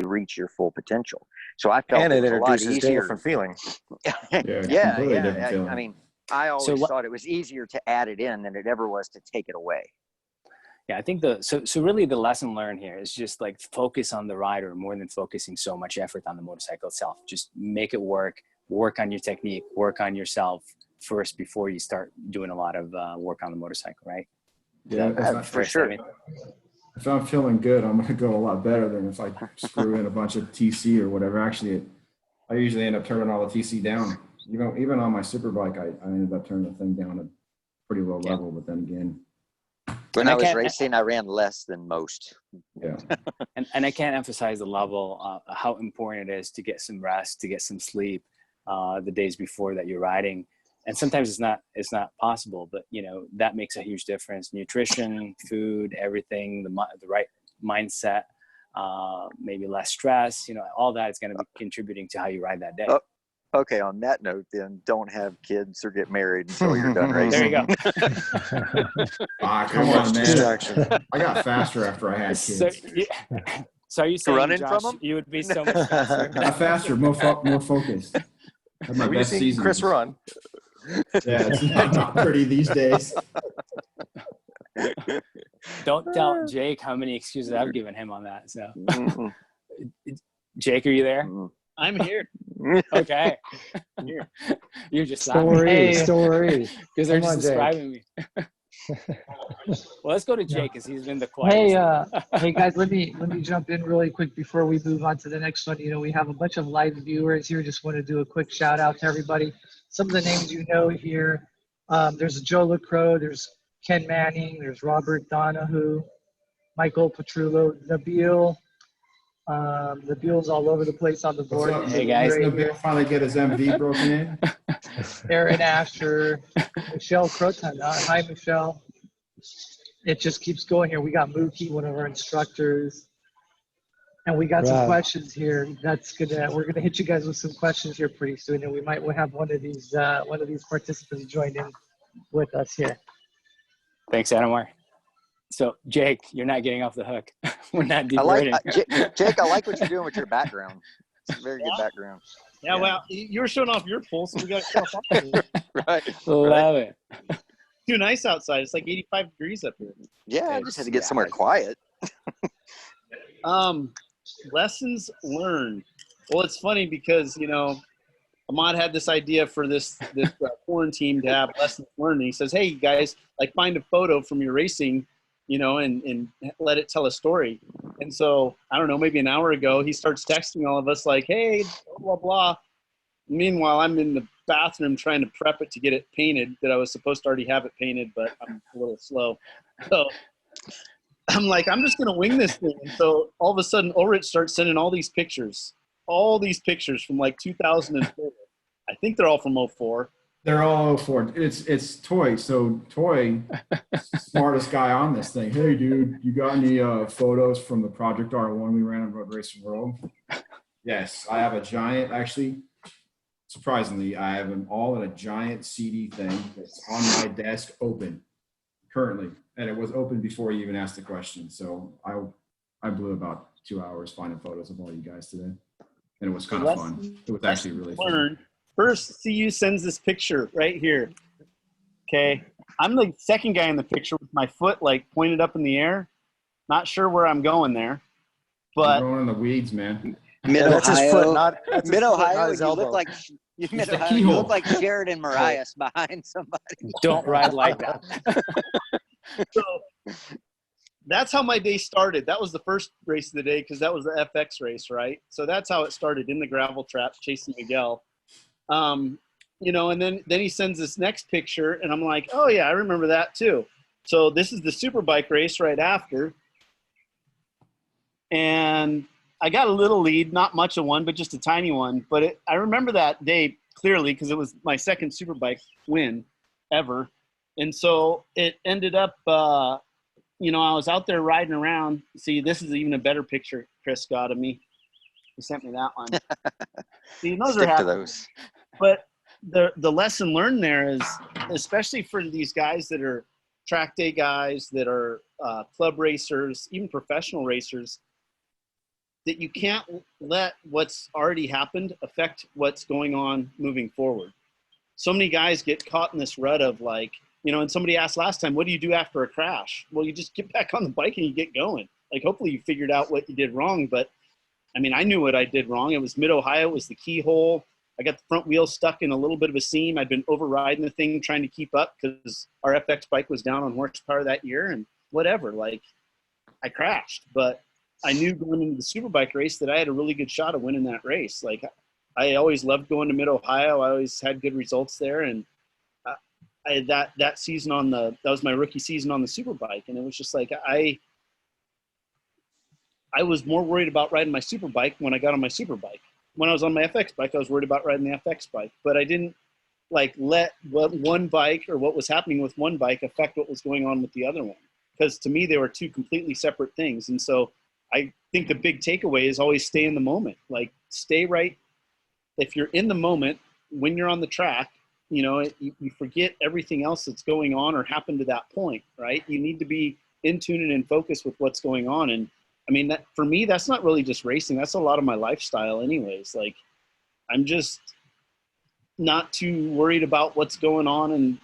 reach your full potential. So I felt and it was a lot introduces easier. different feeling. Different feeling. I mean, I always thought it was easier to add it in than it ever was to take it away. Yeah, I think so really the lesson learned here is just like focus on the rider more than focusing so much effort on the motorcycle itself. Just make it work on your technique, work on yourself first before you start doing a lot of work on the motorcycle, right? Yeah, for sure. If I'm feeling good, I'm going to go a lot better than if I screw in a bunch of TC or whatever. Actually, I usually end up turning all the TC down. Even on my super bike, I ended up turning the thing down at pretty low level, but then again. When I was racing, I ran less than most. Yeah. and I can't emphasize the level, how important it is to get some rest, to get some sleep the days before that you're riding. And sometimes it's not possible, but that makes a huge difference. Nutrition, food, everything, the right mindset, maybe less stress, all that is going to be contributing to how you ride that day. Oh, okay. On that note, then don't have kids or get married until you're done racing. There you go. Come on, man. I got faster after I had kids. So are you saying, running Josh, from them? You would be so much faster? Got faster, more focused. Had my best season. Chris run. Yeah, it's not pretty these days. Don't tell Jake how many excuses I've given him on that. So, Jake, are you there? I'm here. Okay. You're just story because they're just describing me. Well, let's go to Jake because he's been the quietest. Hey guys, let me jump in really quick before we move on to the next one. We have a bunch of live viewers here. Just want to do a quick shout out to everybody. Some of the names here. There's Joe LaCroix, there's Ken Manning, there's Robert Donahue, Michael Petrullo, Nabil. Nabil's all over the place on the board. Hey guys, Nabil finally get his MV broken in. Aaron Asher, Michelle Croton. Hi, Michelle. It just keeps going here. We got Mookie, one of our instructors. And we got some questions here. We're gonna hit you guys with some questions here pretty soon, and we'll have one of these participants join in with us here. Thanks, Ademar. So, Jake, you're not getting off the hook. We're not diverting. Jake, I like what you're doing with your background. It's a very good background. Yeah, well, you're showing off your pool, so we got to show off our pool. Right. Love it. Too nice outside. It's like 85 degrees up here. Yeah, I just had to get somewhere quiet. Lessons learned. Well, it's funny because, Imad had this idea for this QuranTeam to have lessons learned. And he says, hey, guys, find a photo from your racing, and let it tell a story. And so, I don't know, maybe an hour ago, he starts texting all of us like, hey, blah, blah, blah. Meanwhile, I'm in the bathroom trying to prep it to get it painted that I was supposed to already have it painted, but I'm a little slow. So I'm like, I'm just going to wing this thing. And so all of a sudden, Ulrich starts sending all these pictures from 2004. I think they're all from 04. They're all 04. It's Toye. So Toye, smartest guy on this thing. Hey, dude, you got any photos from the Project R1 we ran on Road Racing World? Yes, I have a giant, actually, surprisingly, I have them all in a giant CD thing that's on my desk open currently. And it was open before you even asked the question. So I blew about 2 hours finding photos of all you guys today. And it was kind of fun. It was actually really fun. First, CU sends this picture right here. Okay. I'm the second guy in the picture with my foot pointed up in the air. Not sure where I'm going there. But you're going in the weeds, man. Mid-Ohio, that's his foot, not his you elbow. look like Jared and Marias behind somebody. Don't ride like that. So that's how my day started. That was the first race of the day because that was the FX race, right? So that's how it started, in the gravel trap, chasing Miguel. And then he sends this next picture, and I'm like, oh, yeah, I remember that too. So this is the Superbike race right after. And I got a little lead, not much of one, but just a tiny one. But I remember that day clearly because it was my second Superbike win ever. And so it ended up, I was out there riding around. See, this is even a better picture Chris got of me. He sent me that one. See, those Stick are to those. But the lesson learned there is, especially for these guys that are track day guys, that are club racers, even professional racers, that you can't let what's already happened affect what's going on moving forward. So many guys get caught in this rut of like, you know, and somebody asked last time, what do you do after a crash? Well, you just get back on the bike and you get going. Like, hopefully you figured out what you did wrong. But I mean, I knew what I did wrong. It was mid-Ohio. It was the keyhole. I got the front wheel stuck in a little bit of a seam. I'd been overriding the thing, trying to keep up because our FX bike was down on horsepower that year and whatever. Like, I crashed, but I knew going into the Superbike race that I had a really good shot of winning that race. Like, I always loved going to Mid-Ohio. I always had good results there. And that season that was my rookie season on the Superbike. And it was just like, I was more worried about riding my Superbike when I got on my Superbike. When I was on my FX bike, I was worried about riding the FX bike, but I didn't like let one bike or what was happening with one bike affect what was going on with the other one. Because to me, they were two completely separate things. And so I think the big takeaway is always stay in the moment. Like, stay right. If you're in the moment, when you're on the track, you know, you forget everything else that's going on or happened to that point, right? You need to be in tune and in focus with what's going on. And I mean, that, for me, that's not really just racing. That's a lot of my lifestyle anyways. Like, I'm just not too worried about what's going on in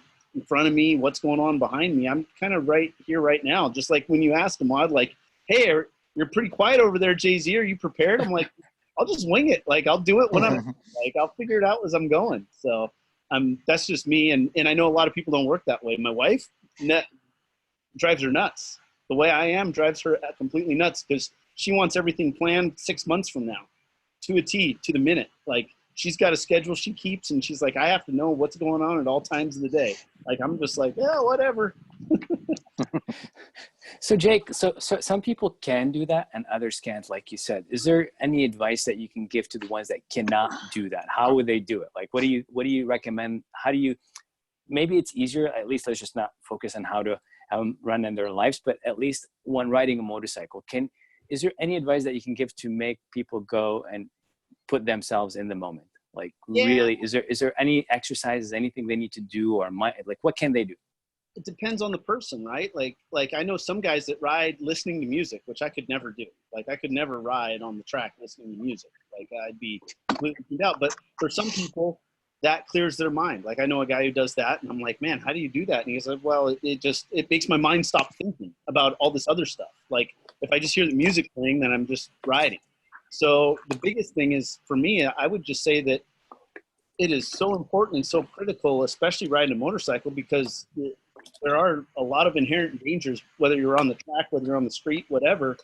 front of me, what's going on behind me. I'm kind of right here, right now. Just like when you asked Imad, like, hey, you're pretty quiet over there, Jay-Z. Are you prepared? I'm like, I'll just wing it. Like, I'll do it when I'm like, I'll figure it out as I'm going. So that's just me. And I know a lot of people don't work that way. My wife drives her nuts. The way I am drives her completely nuts because she wants everything planned 6 months from now to a T, to the minute. Like, she's got a schedule she keeps, and she's like, I have to know what's going on at all times of the day. Like, I'm just like, yeah, whatever. So Jake, so some people can do that and others can't, like you said. Is there any advice that you can give to the ones that cannot do that? How would they do it? Like, what do you recommend? How do you, maybe it's easier, at least let's just not focus on how to run in their lives, but at least when riding a motorcycle, is there any advice that you can give to make people go and put themselves in the moment? Like, really, is there any exercises, anything they need to do, or like, what can they do? It depends on the person, right? Like I know some guys that ride listening to music, which I could never do. Like, I could never ride on the track listening to music. Like, I'd be completely tuned out. But for some people, that clears their mind. Like, I know a guy who does that, and I'm like, man, how do you do that? And he's like, well, it makes my mind stop thinking about all this other stuff. Like, if I just hear the music playing, then I'm just riding. So the biggest thing is, for me, I would just say that it is so important and so critical, especially riding a motorcycle, because there are a lot of inherent dangers, whether you're on the track, whether you're on the street, whatever,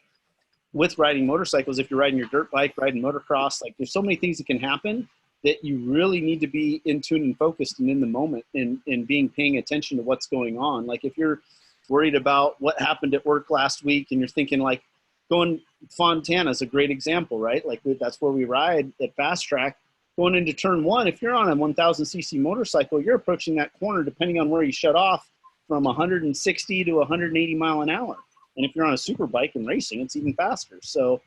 with riding motorcycles. If you're riding your dirt bike, riding motocross, like, there's so many things that can happen that you really need to be in tune and focused and in the moment and paying attention to what's going on. Like, if you're worried about what happened at work last week and you're thinking, like, going Fontana is a great example, right? Like, that's where we ride at Fast Track. Going into turn one, if you're on a 1000cc motorcycle, you're approaching that corner, depending on where you shut off, from 160 to 180 mile an hour. And if you're on a super bike and racing, it's even faster. So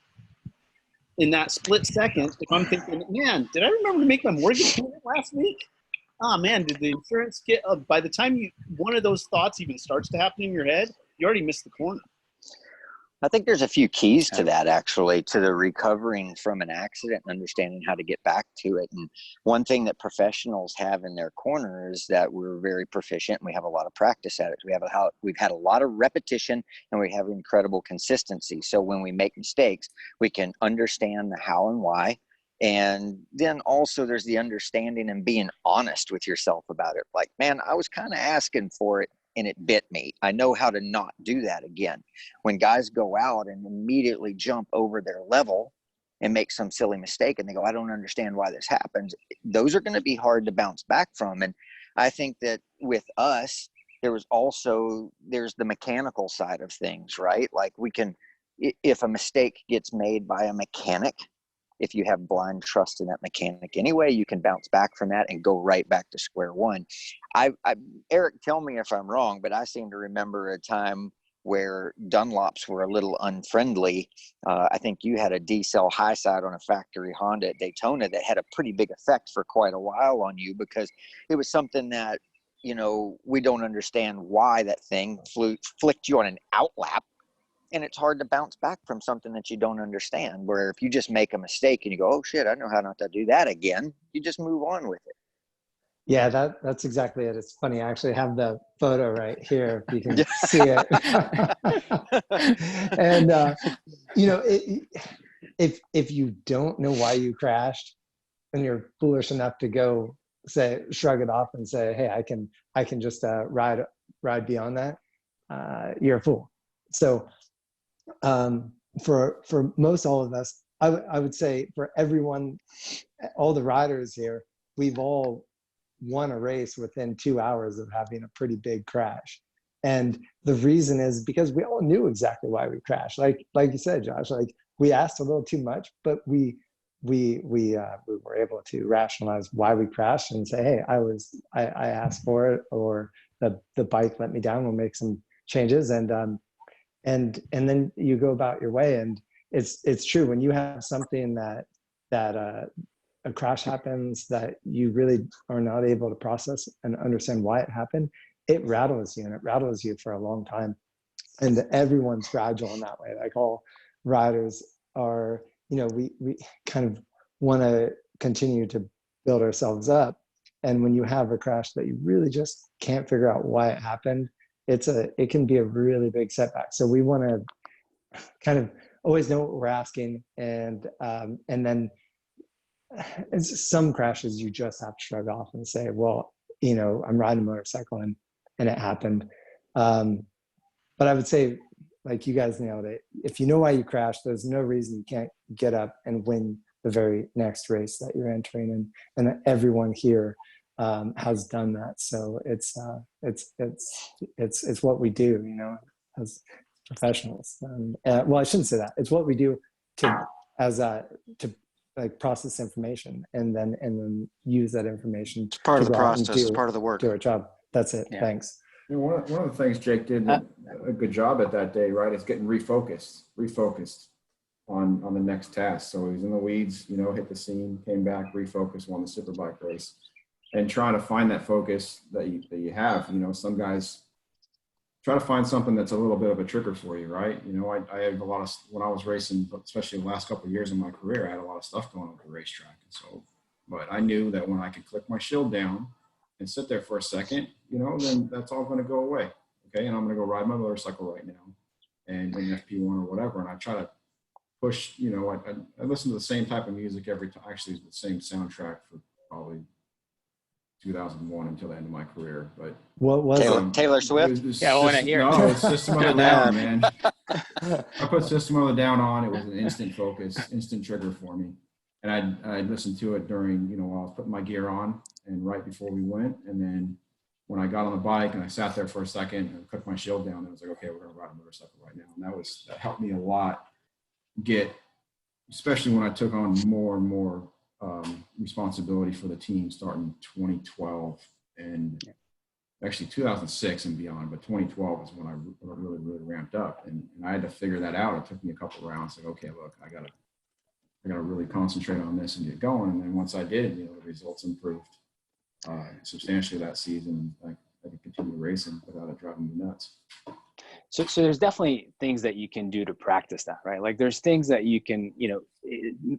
in that split second, if I'm thinking, man, did I remember to make my mortgage payment last week? Oh man, did the insurance get, by the time one of those thoughts even starts to happen in your head, you already missed the corner. I think there's a few keys to that, actually, to the recovering from an accident and understanding how to get back to it. And one thing that professionals have in their corner is that we're very proficient and we have a lot of practice at it. We've had a lot of repetition and we have incredible consistency. So when we make mistakes, we can understand the how and why. And then also there's the understanding and being honest with yourself about it. Like, man, I was kind of asking for it and it bit me. I know how to not do that again. When guys go out and immediately jump over their level and make some silly mistake and they go, I don't understand why this happens, those are going to be hard to bounce back from. And I think that with us, there's the mechanical side of things, right? Like, if a mistake gets made by a mechanic, if you have blind trust in that mechanic anyway, you can bounce back from that and go right back to square one. Eric, tell me if I'm wrong, but I seem to remember a time where Dunlops were a little unfriendly. I think you had a D-cell high side on a factory Honda at Daytona that had a pretty big effect for quite a while on you, because it was something that, we don't understand why that thing flicked you on an outlap. and it's hard to bounce back from something that you don't understand. Where if you just make a mistake and you go, oh shit, I know how not to do that again, you just move on with it. Yeah, that's exactly it. It's funny. I actually have the photo right here, if you can see it. And if you don't know why you crashed, and you're foolish enough to go shrug it off and say, hey, I can just ride beyond that, you're a fool. So for most all of us, I would say for everyone, all the riders here, we've all won a race within 2 hours of having a pretty big crash. And the reason is because we all knew exactly why we crashed. Like you said, Josh, like we asked a little too much, but we were able to rationalize why we crashed and say, hey, I asked for it, or the bike let me down. We'll make some changes, and then you go about your way. And it's true, when you have something that a crash happens that you really are not able to process and understand why it happened, it rattles you, and it rattles you for a long time. And everyone's fragile in that way. Like all riders are, we kind of want to continue to build ourselves up. And when you have a crash that you really just can't figure out why it happened, it can be a really big setback. So we want to kind of always know what we're asking. And then some crashes you just have to shrug off and say, well, I'm riding a motorcycle and it happened. But I would say, like you guys nailed it, if you know why you crashed, there's no reason you can't get up and win the very next race that you're entering in. And everyone here has done that. So it's what we do, as professionals. Well, I shouldn't say that. It's what we do to like process information and then use that information. It's part of the process. It's part of the work. Do our job. That's it. Yeah. Thanks. One of the things Jake did a good job at that day, right, is getting refocused on the next task. So he was in the weeds, hit the scene, came back, refocused, won the Superbike race, and trying to find that focus that you have. Some guys try to find something that's a little bit of a trigger for you, right? I had a lot of, when I was racing, especially the last couple of years of my career, I had a lot of stuff going on at the racetrack. And so, but I knew that when I could click my shield down and sit there for a second, then that's all going to go away. Okay. And I'm going to go ride my motorcycle right now and win FP1 or whatever. And I try to push, I listen to the same type of music every time, actually the same soundtrack for probably 2001 until the end of my career. But what was Taylor Swift? I want to hear. No, it's System of a Down, man. I put System of a Down on. It was an instant focus, instant trigger for me. And I'd listened to it during, while I was putting my gear on and right before we went. And then when I got on the bike and I sat there for a second and clicked my shield down, I was like, okay, we're going to ride a motorcycle right now. And that helped me a lot especially when I took on more and more responsibility for the team starting 2012 and actually 2006 and beyond. But 2012 is when I really, really ramped up. And I had to figure that out. It took me a couple of rounds. Like, okay, look, I got to really concentrate on this and get going. And then once I did, the results improved substantially that season. I could continue racing without it driving me nuts. So there's definitely things that you can do to practice that, right? Like there's things that you can,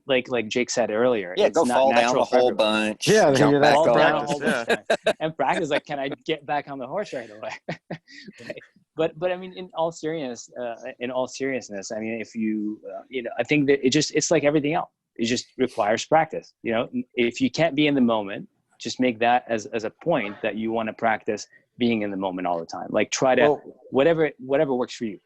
like Jake said earlier. Yeah, it's go not fall down a whole everybody. bunch. Yeah, jump back Fall down a up. whole bunch and practice. Like, can I get back on the horse right away? Right? But I mean, in all seriousness, I mean, if you, I think that it's like everything else. It just requires practice. If you can't be in the moment, just make that as a point that you want to practice being in the moment all the time. Like try to, whatever works for you.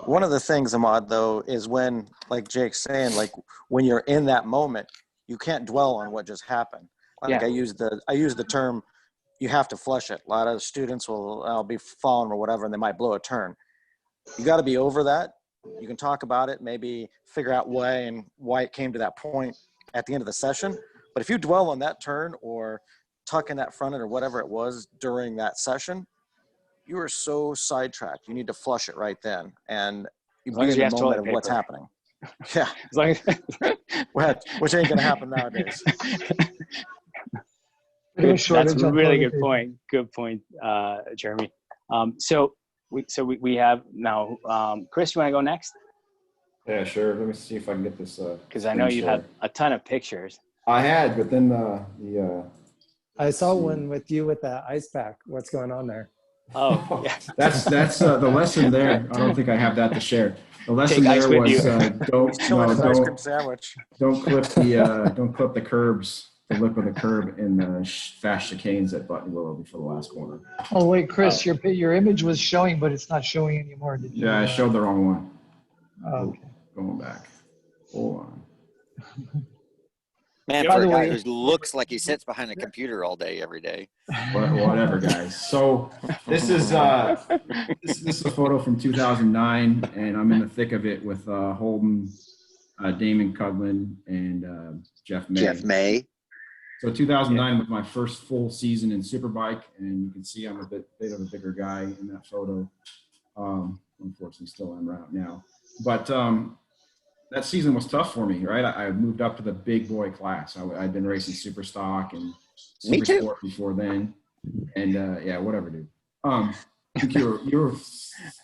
One of the things, Imad, though, is when, like Jake's saying, like when you're in that moment, you can't dwell on what just happened. Like I use the term, you have to flush it. A lot of students will be falling or whatever, and they might blow a turn. You got to be over that. You can talk about it, maybe figure out why it came to that point at the end of the session. But if you dwell on that turn or tuck in that front end or whatever it was during that session, you are so sidetracked. You need to flush it right then and you be in the moment of what's happening. Yeah. Which ain't going to happen nowadays. That's a really good point. Good point, Jeremy. So we have now, Chris, you want to go next? Yeah, sure. Let me see if I can get this. Because I know you have a ton of pictures. I had, but then I saw one with you with the ice pack. What's going on there? Oh, yeah. that's the lesson there. I don't think I have that to share. The lesson Take ice there with was Ice cream sandwich. don't clip the curbs, the lip of the curb in the fast chicanes at Button Willow before the last corner. Oh wait, Chris, your image was showing, but it's not showing anymore. Did you? Yeah, I showed the wrong one. Oh, okay. Going back. Hold on. Man, By for the a guy way- who looks like he sits behind a computer all day, every day. Whatever, guys. So this is a photo from 2009, and I'm in the thick of it with Holden, Damon Cudlin, and Jeff May. Jeff May. So 2009 was my first full season in Superbike, and you can see I'm a bit of a bigger guy in that photo. Unfortunately, still am right now. But that season was tough for me, right? I moved up to the big boy class. I'd been racing super stock and super sport before then. And yeah, whatever, dude. I think you were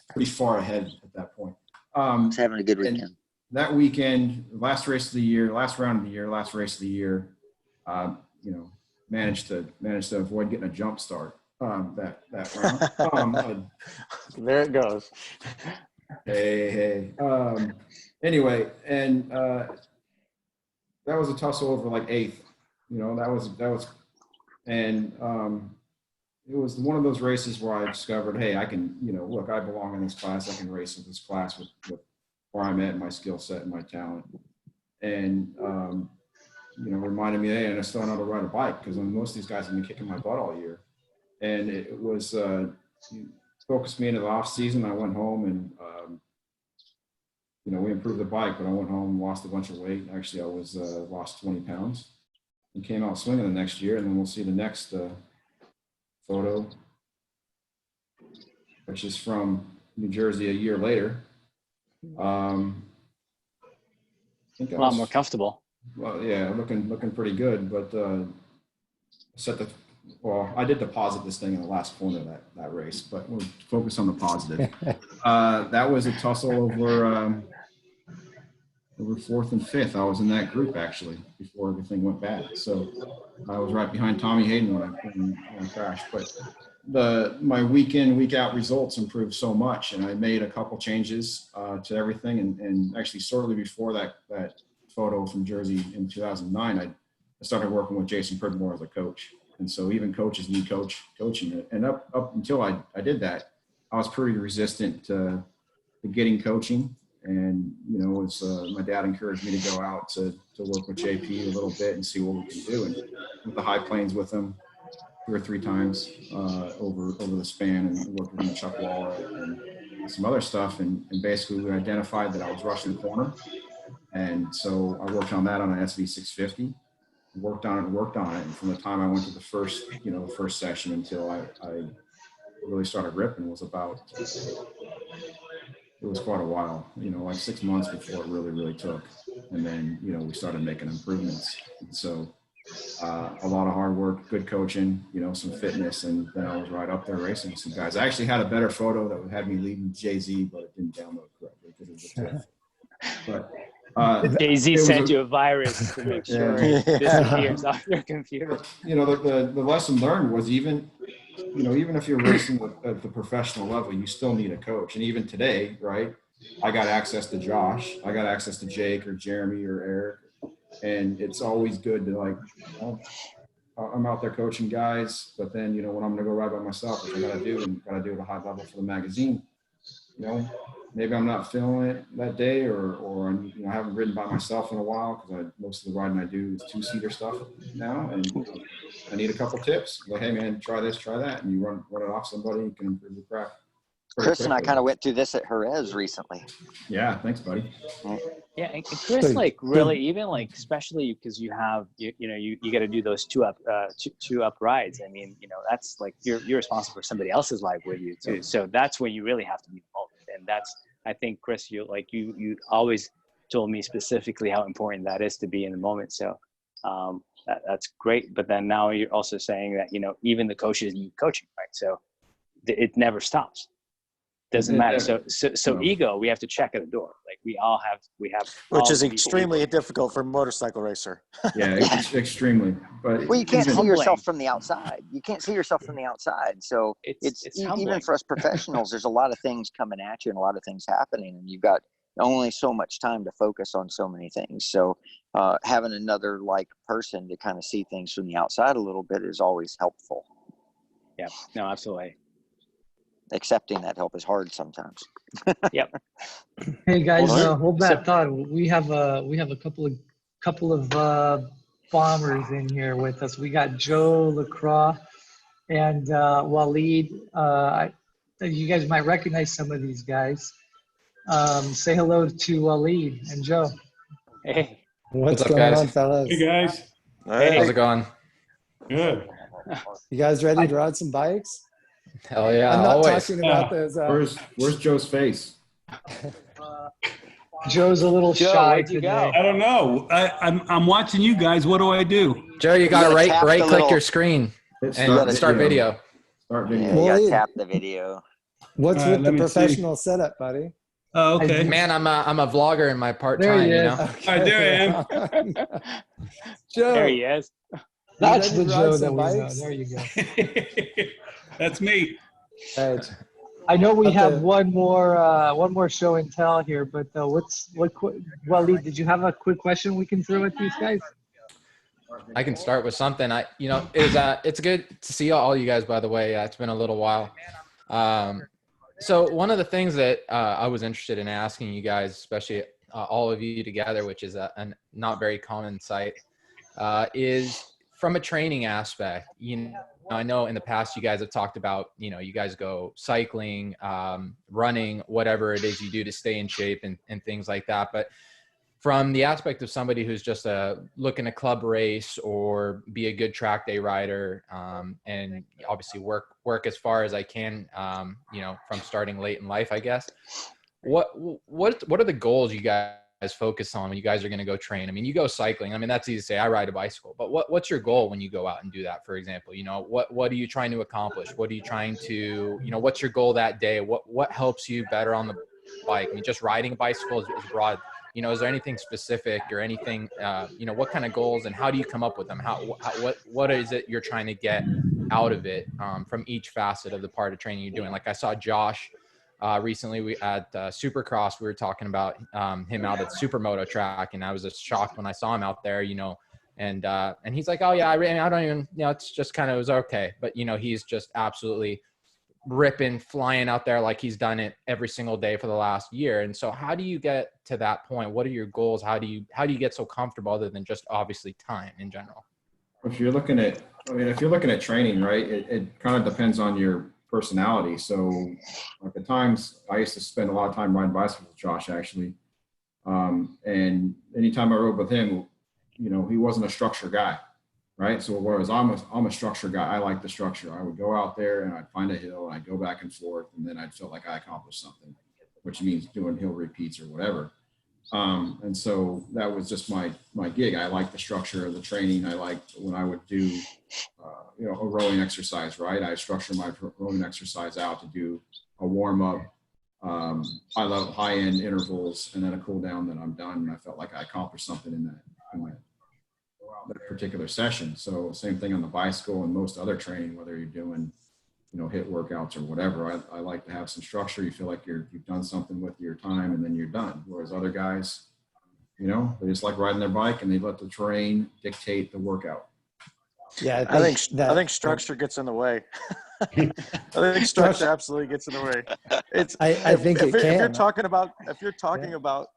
pretty far ahead at that point. Just having a good weekend. That weekend, last race of the year, last round of the year, last race of the year, managed to avoid getting a jump start that round. There it goes. Hey. Anyway, and that was a tussle over like eighth. That was, and it was one of those races where I discovered, hey, I can, look, I belong in this class. I can race in this class with where I'm at, my skill set and my talent. And reminded me, hey, and I still know how to ride a bike, because most of these guys have been kicking my butt all year. And it was focused me into the off season. I went home and we improved the bike, but I went home and lost a bunch of weight. Actually, I was lost 20 pounds and came out swinging the next year. And then we'll see the next photo, which is from New Jersey a year later. I think A lot more comfortable. Well, yeah, looking pretty good, but I did deposit this thing in the last corner of that race, but we'll focus on the positive. That was a tussle over fourth and fifth. I was in that group actually before everything went bad. So I was right behind Tommy Hayden when I crashed. But my week in, week out results improved so much, and I made a couple changes to everything. And actually, shortly before that photo from Jersey in 2009, I started working with Jason Pridmore as a coach. And so even coaches need coaching it. And up until I did that, I was pretty resistant to getting coaching. And, my dad encouraged me to go out to work with JP a little bit and see what we can do. And with the high planes with him 2 or 3 times over the span, and worked with him, Chuck Waller and some other stuff. And basically we identified that I was rushing the corner. And so I worked on that on an SV 650. Worked on it. And from the time I went to the first session until I really started ripping was it was quite a while, like 6 months before it really took. And then, we started making improvements. And so a lot of hard work, good coaching, some fitness, and then I was right up there racing with some guys. I actually had a better photo that had me leading Jay-Z, but it didn't download correctly because it was but Jay-Z sent you a virus to make sure it disappears off your computer. The lesson learned was even if you're racing at the professional level, you still need a coach. And even today, right, I got access to Josh, I got access to Jake or Jeremy or Eric. And it's always good to I'm out there coaching guys, but then, when I'm going to go ride by myself, which I got to do at a high level for the magazine, maybe I'm not feeling it that day, or I haven't ridden by myself in a while, because most of the riding I do is 2-seater stuff now, and I need a couple tips. Like, hey man, try this, try that, and you run it off somebody, you can improve your craft. Chris and I kind of went through this at Jerez recently. Yeah, thanks, buddy. Yeah, and Chris, really, even especially because you have you got to do those two up rides. I mean, that's you're responsible for somebody else's life with you too. So that's when you really have to be involved. And that's, I think, Chris, you always told me specifically how important that is to be in the moment. So that's great. But then now you're also saying that even the coaches need coaching, right? So it never stops. doesn't matter. So ego, we have to check at the door. Like we have which all is the extremely ego. difficult for a motorcycle racer. Yeah, extremely. But Well, you can't It's see yourself humbling. from the outside. You can't see yourself from the outside. So It's even humbling. for us professionals, there's a lot of things coming at you and a lot of things happening, and you've got only so much time to focus on so many things. So having another like person to kind of see things from the outside a little bit is always helpful. Yeah, no, absolutely. Accepting that help is hard sometimes. Yep. Hey guys, Well, hold that thought. We have a couple of bombers in here with us. We got Joe LaCroix and Waleed. You guys might recognize some of these guys. Say hello to Waleed and Joe. Hey. What's up, going guys? on, fellas? Hey guys. Hey. How's it going? Good. You guys ready to ride some bikes? Hell yeah, I'm not always. talking about those. where's Joe's face? Joe's a little Joe, shy where'd you today. go? I don't know. I'm watching you guys. What do I do? Joe, you gotta gotta tap right the click little- your screen Hit and start video. Start Yeah, video. you gotta Waleed. tap the video. What's All right, with let the me see. professional setup, buddy? Oh, okay. Man, I'm a vlogger in my part There time, he you is. know. Right, there I am. Joe, There he is. That's ready the to Joe ride that some we know. bikes? There you go. That's me. Right. I know we But have the- one more show and tell here, but Waleed, did you have a quick question we can throw at these guys? I can start with something. It's good to see all you guys, by the way. It's been a little while. So one of the things that I was interested in asking you guys, especially all of you together, which is a not very common sight, is from a training aspect. I know in the past you guys have talked about, you guys go cycling, running, whatever it is you do to stay in shape and things like that. But from the aspect of somebody who's just looking to club race or be a good track day rider, and obviously work as far as I can, from starting late in life, I guess. What are the goals you guys focus on when you guys are going to go train? I mean, you go cycling. I mean, that's easy to say. I ride a bicycle, but what's your goal when you go out and do that? For example, what are you trying to accomplish? What are you trying to, what's your goal that day? What helps you better on the bike? I mean, just riding a bicycle is broad. Is there anything specific or anything, what kind of goals and how do you come up with them? What is it you're trying to get out of it from each facet of the part of training you're doing? Like I saw Josh recently we at Supercross, we were talking about him out at Supermoto track, and I was just shocked when I saw him out there, and he's like, oh yeah, I don't even, it's just kind of, it was okay. But he's just absolutely ripping, flying out there like he's done it every single day for the last year. And so how do you get to that point? What are your goals? How do you get so comfortable other than just obviously time in general? If you're looking at training, right, it kind of depends on your personality. So like at times I used to spend a lot of time riding bicycles with Josh actually. And anytime I rode with him, he wasn't a structure guy. Right. So whereas I'm a structure guy, I like the structure. I would go out there and I'd find a hill and I'd go back and forth, and then I'd feel like I accomplished something, which means doing hill repeats or whatever. And so that was just my gig. I liked the structure of the training. I liked when I would do, a rowing exercise, right? I structure my rowing exercise out to do a warm up. I love high end intervals and then a cool down, then I'm done. And I felt like I accomplished something in that particular session. So same thing on the bicycle and most other training, whether you're doing, HIIT workouts or whatever. I like to have some structure. You feel like you've done something with your time and then you're done. Whereas other guys, they just like riding their bike and they let the terrain dictate the workout. Yeah, I think structure gets in the way. I think structure absolutely gets in the way. If you're talking about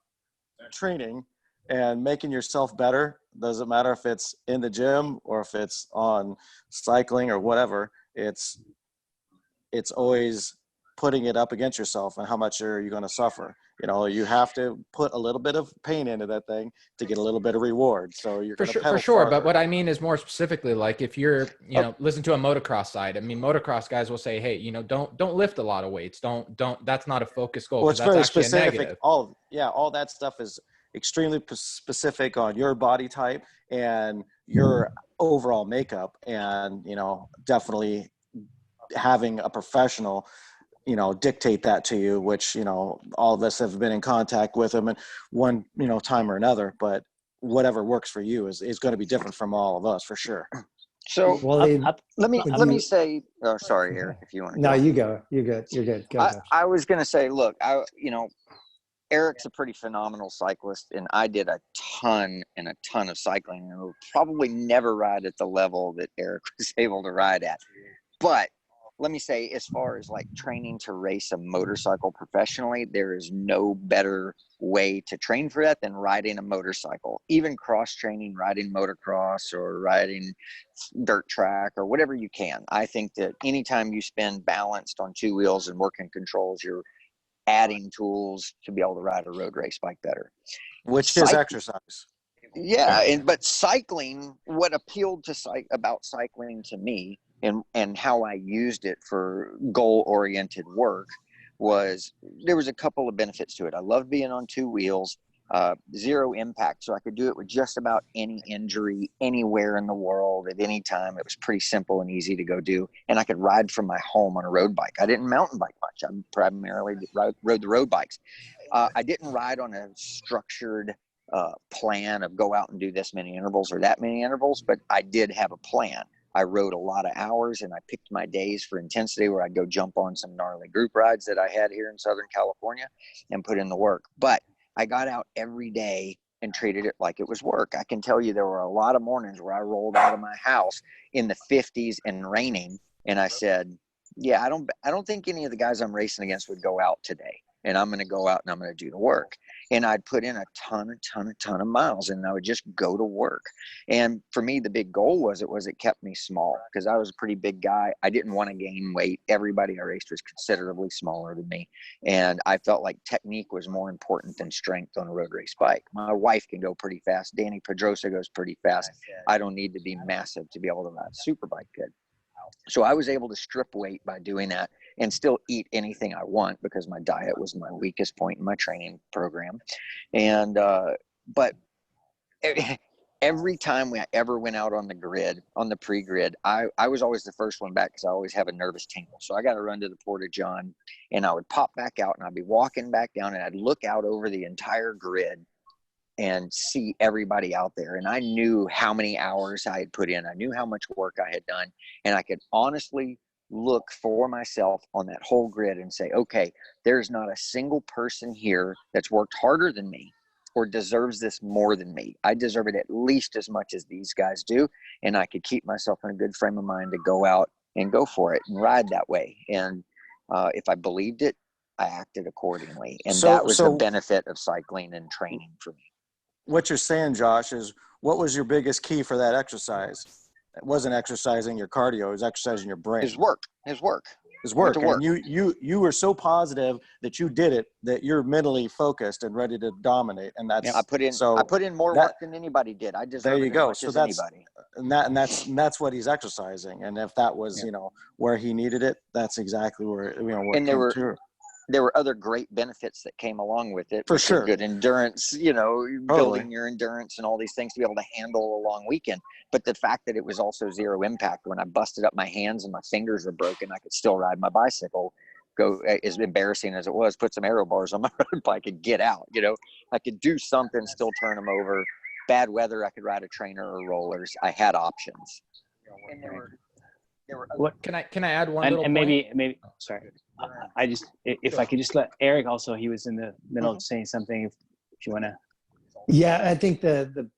training and making yourself better, doesn't matter if it's in the gym or if it's on cycling or whatever, it's always putting it up against yourself and how much are you going to suffer. You have to put a little bit of pain into that thing to get a little bit of reward. So you're for sure. Farther. But what I mean is more specifically, like if you're, listen to a motocross side. I mean, motocross guys will say, hey, don't lift a lot of weights. Don't. That's not a focus goal. Well, it's that's very actually specific. A negative. All that stuff is extremely specific on your body type and your overall makeup, and definitely having a professional dictate that to you, which, all of us have been in contact with them and one, time or another, but whatever works for you is going to be different from all of us for sure. So Well, let me say, oh, sorry, Eric, if you want to no, go. you go. You're good. You're good. Go, Josh. I was going to say, look, Eric's a pretty phenomenal cyclist, and I did a ton of cycling, and will probably never ride at the level that Eric was able to ride at. But let me say, as far as like training to race a motorcycle professionally, there is no better way to train for that than riding a motorcycle. Even cross training, riding motocross or riding dirt track or whatever you can. I think that anytime you spend balanced on two wheels and working controls, you're adding tools to be able to ride a road race bike better. Which is exercise. Yeah, but cycling, what appealed to about cycling to me and how I used it for goal-oriented work was there was a couple of benefits to it. I loved being on two wheels, zero impact, so I could do it with just about any injury anywhere in the world at any time. It was pretty simple and easy to go do, and I could ride from my home on a road bike. I didn't mountain bike much. I primarily rode the road bikes. I didn't ride on a structured plan of go out and do this many intervals or that many intervals, but I did have a plan. I rode a lot of hours, and I picked my days for intensity where I'd go jump on some gnarly group rides that I had here in Southern California and put in the work. But I got out every day and treated it like it was work. I can tell you there were a lot of mornings where I rolled out of my house in the 50s and raining, and I said, yeah, I don't think any of the guys I'm racing against would go out today, and I'm going to go out and I'm going to do the work. And I'd put in a ton of miles, and I would just go to work. And for me, the big goal was it kept me small because I was a pretty big guy. I didn't want to gain weight. Everybody I raced was considerably smaller than me. And I felt like technique was more important than strength on a road race bike. My wife can go pretty fast. Danny Pedrosa goes pretty fast. I don't need to be massive to be able to ride a super bike good. So I was able to strip weight by doing that and still eat anything I want because my diet was my weakest point in my training program. And, but every time we ever went out on the grid, on the pre-grid, I was always the first one back because I always have a nervous tingle. So I got to run to the Porta-John, and I would pop back out, and I'd be walking back down, and I'd look out over the entire grid and see everybody out there. And I knew how many hours I had put in. I knew how much work I had done. And I could honestly look for myself on that whole grid and say, okay, there's not a single person here that's worked harder than me or deserves this more than me. I deserve it at least as much as these guys do. And I could keep myself in a good frame of mind to go out and go for it and ride that way. And if I believed it, I acted accordingly. And that was the benefit of cycling and training for me. What you're saying, Josh, is what was your biggest key for that exercise? It wasn't exercising your cardio; it was exercising your brain. His work. And you were so positive that you did it that you're mentally focused and ready to dominate. And that's I put in more work than anybody did. I deserve it as much as anybody. And that's what he's exercising. And if that was where he needed it, that's exactly where where there were other great benefits that came along with it. For sure. Good endurance, building your endurance and all these things to be able to handle a long weekend. But the fact that it was also zero impact, when I busted up my hands and my fingers were broken, I could still ride my bicycle. Go, as embarrassing as it was, put some aero bars on my road bike and get out. I could do something, still turn them over. Bad weather, I could ride a trainer or rollers. I had options. And there were what can I add one little and point? maybe sorry, I just, if I could just let Eric also, he was in the middle of saying something, if you want to. Yeah, I think the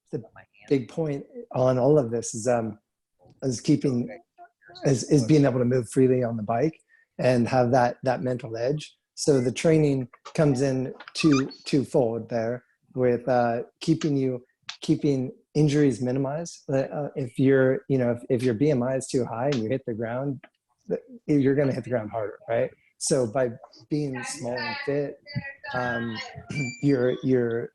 big point on all of this is being able to move freely on the bike and have that mental edge. So the training comes in twofold there with keeping injuries minimized. If your BMI is too high and you hit the ground, you're going to hit the ground harder, right? So by being small and fit, your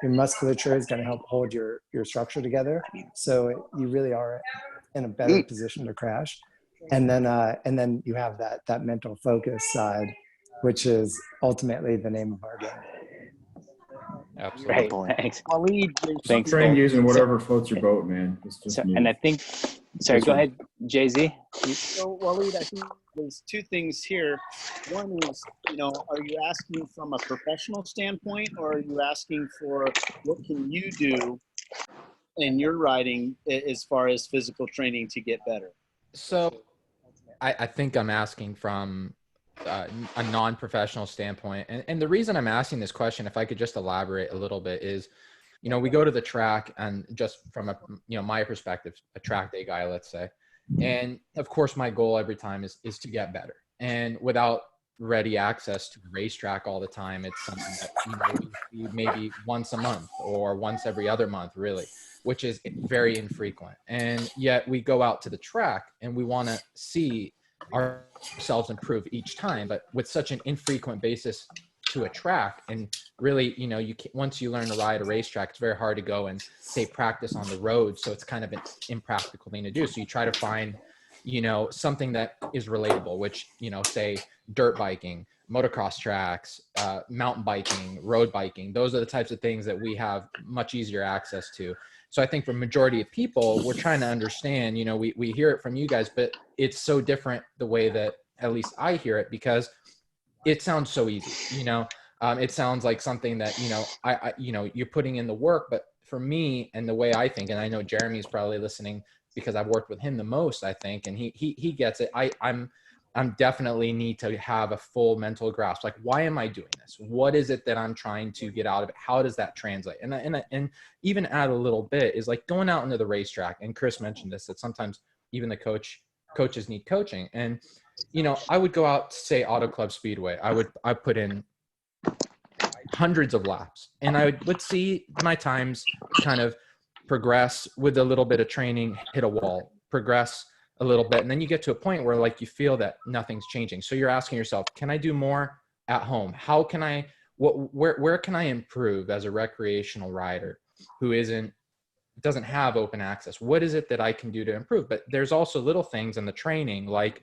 musculature is going to help hold your structure together. So you really are in a better position to crash. And then you have that mental focus side, which is ultimately the name of our game. Absolutely. Right. Thanks. Waleed, Thanks. Train using whatever floats your boat, man. It's just So, me. and I think, sorry, go ahead, Jay-Z. So, Waleed, I think there's two things here. One is, are you asking from a professional standpoint, or are you asking for what can you do in your riding as far as physical training to get better? So I think I'm asking from a non-professional standpoint. And the reason I'm asking this question, if I could just elaborate a little bit, is, we go to the track, and just from my perspective, a track day guy, let's say. And of course, my goal every time is to get better. And without ready access to the racetrack all the time, it's something that, we maybe once a month or once every other month, really, which is very infrequent. And yet we go out to the track and we want to see ourselves improve each time, but with such an infrequent basis to a track. And really, once you learn to ride a racetrack, it's very hard to go and say practice on the road. So it's kind of an impractical thing to do. So you try to find, something that is relatable, which, say dirt biking, motocross tracks, mountain biking, road biking. Those are the types of things that we have much easier access to. So I think for majority of people, we're trying to understand, we hear it from you guys, but it's so different the way that at least I hear it, because it sounds so easy, it sounds like something that, you're putting in the work. But for me, and the way I think, and I know Jeremy's probably listening because I've worked with him the most, I think, and he gets it. I'm definitely need to have a full mental grasp. Like, why am I doing this? What is it that I'm trying to get out of it? How does that translate? And even add a little bit is like going out into the racetrack. And Chris mentioned this, that sometimes even the coaches need coaching. And, I would go out to, say, Auto Club Speedway. I put in hundreds of laps, and I would see my times kind of progress with a little bit of training, hit a wall, progress a little bit. And then you get to a point where, like, you feel that nothing's changing. So you're asking yourself, can I do more at home? How can I, where can I improve as a recreational rider who doesn't have open access? What is it that I can do to improve? But there's also little things in the training, like,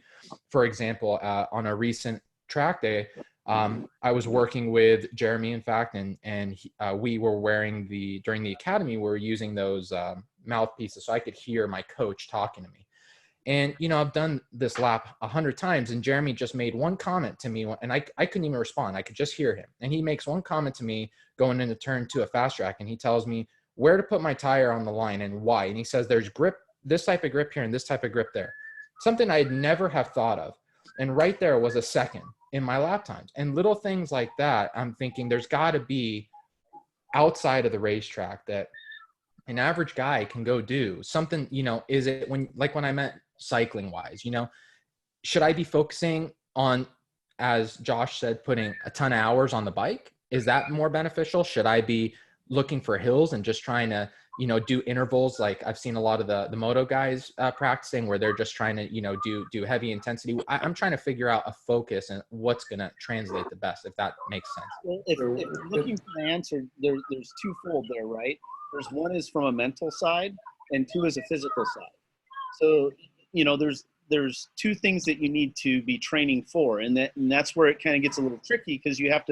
for example, on a recent track day, I was working with Jeremy, in fact, and we were wearing during the academy, we were using those mouthpieces so I could hear my coach talking to me. And, I've done this lap 100 times, and Jeremy just made one comment to me, and I couldn't even respond. I could just hear him. And he makes one comment to me going into turn 2 a fast track, and he tells me where to put my tire on the line and why. And he says, there's grip, this type of grip here and this type of grip there. Something I'd never have thought of. And right there was a second in my lap times. And little things like that, I'm thinking there's got to be outside of the racetrack that an average guy can go do something. Is it when I meant cycling wise, should I be focusing on, as Josh said, putting a ton of hours on the bike? Is that more beneficial? Should I be looking for hills and just trying to, do intervals? Like I've seen a lot of the moto guys practicing where they're just trying to, do heavy intensity. I'm trying to figure out a focus and what's going to translate the best, if that makes sense. Well, if you're looking for an answer, there's twofold there, right? There's one is from a mental side, and two is a physical side. So, there's two things that you need to be training for, and that's where it kind of gets a little tricky, because you have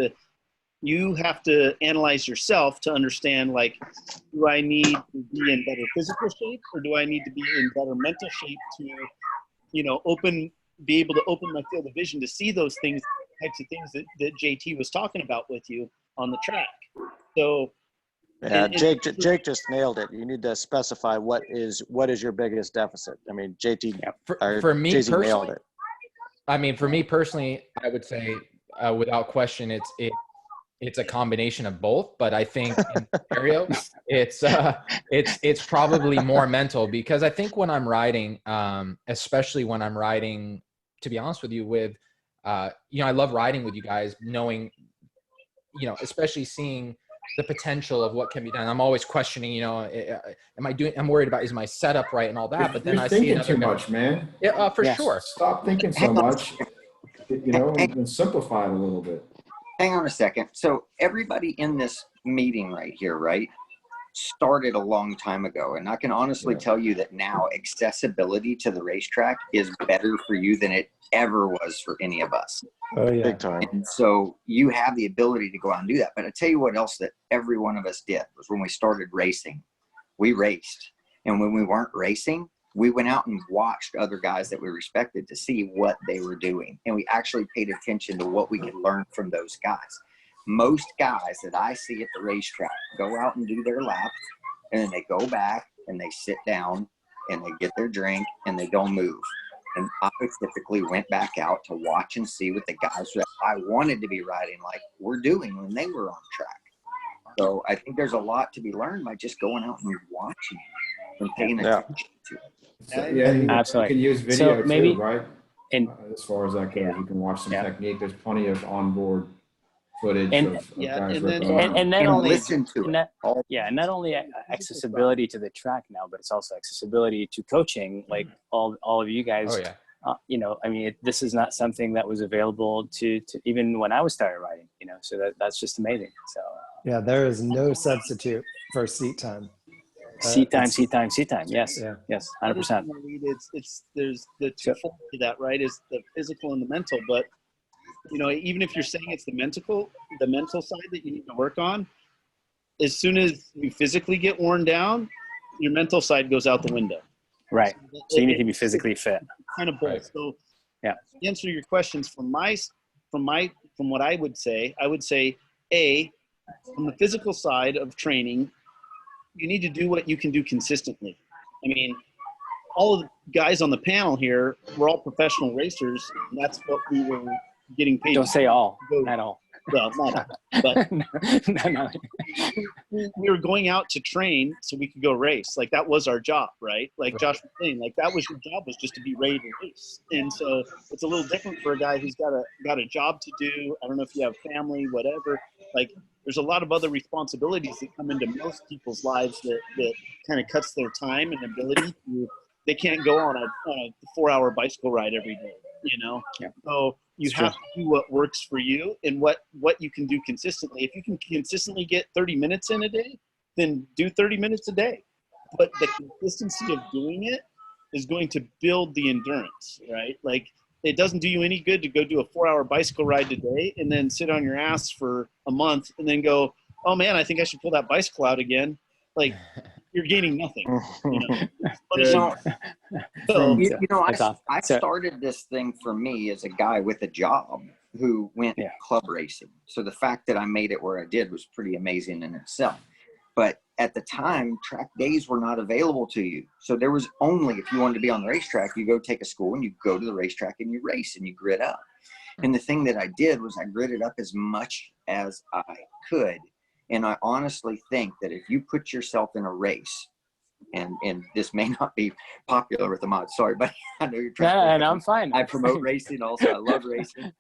to analyze yourself to understand, like, do I need to be in better physical shape, or do I need to be in better mental shape to, be able to open my field of vision to see those types of things that JT was talking about with you on the track. So yeah, Jake just nailed it. You need to specify what is your biggest deficit. I mean, JT, for me Jay-Z personally, nailed it. I mean, for me personally, I would say without question, it's a combination of both. But I think in Ontario, it's probably more mental, because I think when I'm riding, especially when I'm riding, to be honest with you, with I love riding with you guys, knowing, especially seeing the potential of what can be done. I'm always questioning, I'm worried about, is my setup right and all that, but then I see another too much, man. Yeah, for sure. Stop thinking so much, and simplify it a little bit. Hang on a second. So everybody in this meeting right here, right? started a long time ago. And I can honestly tell you that now accessibility to the racetrack is better for you than it ever was for any of us. Oh yeah. Big time. And so you have the ability to go out and do that. But I tell you what else that every one of us did was when we started racing, we raced. And when we weren't racing, we went out and watched other guys that we respected to see what they were doing. And we actually paid attention to what we could learn from those guys. Most guys that I see at the racetrack go out and do their laps, and then they go back and they sit down and they get their drink and they don't move. And I typically went back out to watch and see what the guys that I wanted to be riding like were doing when they were on track. So I think there's a lot to be learned by just going out and watching and paying attention to it. So, yeah, Absolutely. You can use video maybe, too, right? And as far as that goes, you can watch some technique. There's plenty of onboard footage of guys and not only listen to it. And not only accessibility to the track now, but it's also accessibility to coaching. Like all of you guys, you know, I mean, this is not something that was available to even when I was started riding. You know, so that's just amazing. So yeah, there is no substitute for seat time. Seat time. Yes, yes, 100%. It's there's the twofold to that, right? Is the physical and the mental, but you know, even if you're saying it's the mental side that you need to work on, as soon as you physically get worn down, your mental side goes out the window. Right. So you need to be physically fit. Kind of both. Right. So to answer your questions from what I would say, from the physical side of training, you need to do what you can do consistently. I mean, all of the guys on the panel here, we're all professional racers, and that's what we were getting paid. Don't say all, not all. Well, not all, but no. we were going out to train so we could go race. Like that was our job, right? Like Josh was saying, like that was your job, was just to be ready to race. And so it's a little different for a guy who's got a job to do. I don't know if you have family, whatever. Like there's a lot of other responsibilities that come into most people's lives that kind of cuts their time and ability to. They can't go on a 4-hour bicycle ride every day, you know? Yeah. So you have to do what works for you and what you can do consistently. If you can consistently get 30 minutes in a day, then do 30 minutes a day. But the consistency of doing it is going to build the endurance, right? Like it doesn't do you any good to go do a 4-hour bicycle ride today and then sit on your ass for a month and then go, oh man, I think I should pull that bicycle out again. Like, you're gaining nothing. I started this thing for me as a guy with a job who went club racing. So the fact that I made it where I did was pretty amazing in itself. But at the time, track days were not available to you. So there was only, if you wanted to be on the racetrack, you go take a school and you go to the racetrack and you race and you grit up. And the thing that I did was I gritted up as much as I could. And I honestly think that if you put yourself in a race, and this may not be popular with Imad, sorry, but I know you're trying. Yeah, and I'm fine. I promote racing also. I love racing.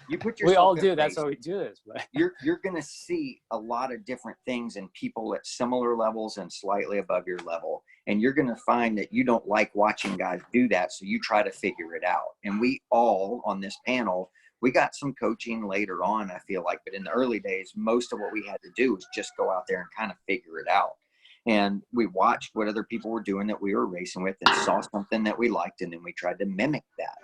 You put yourself. We all in do. a That's race, why we do this. But you're going to see a lot of different things in people at similar levels and slightly above your level, and you're going to find that you don't like watching guys do that, so you try to figure it out. And we all on this panel. We got some coaching later on, I feel like, but in the early days, most of what we had to do was just go out there and kind of figure it out. And we watched what other people were doing that we were racing with and saw something that we liked, and then we tried to mimic that.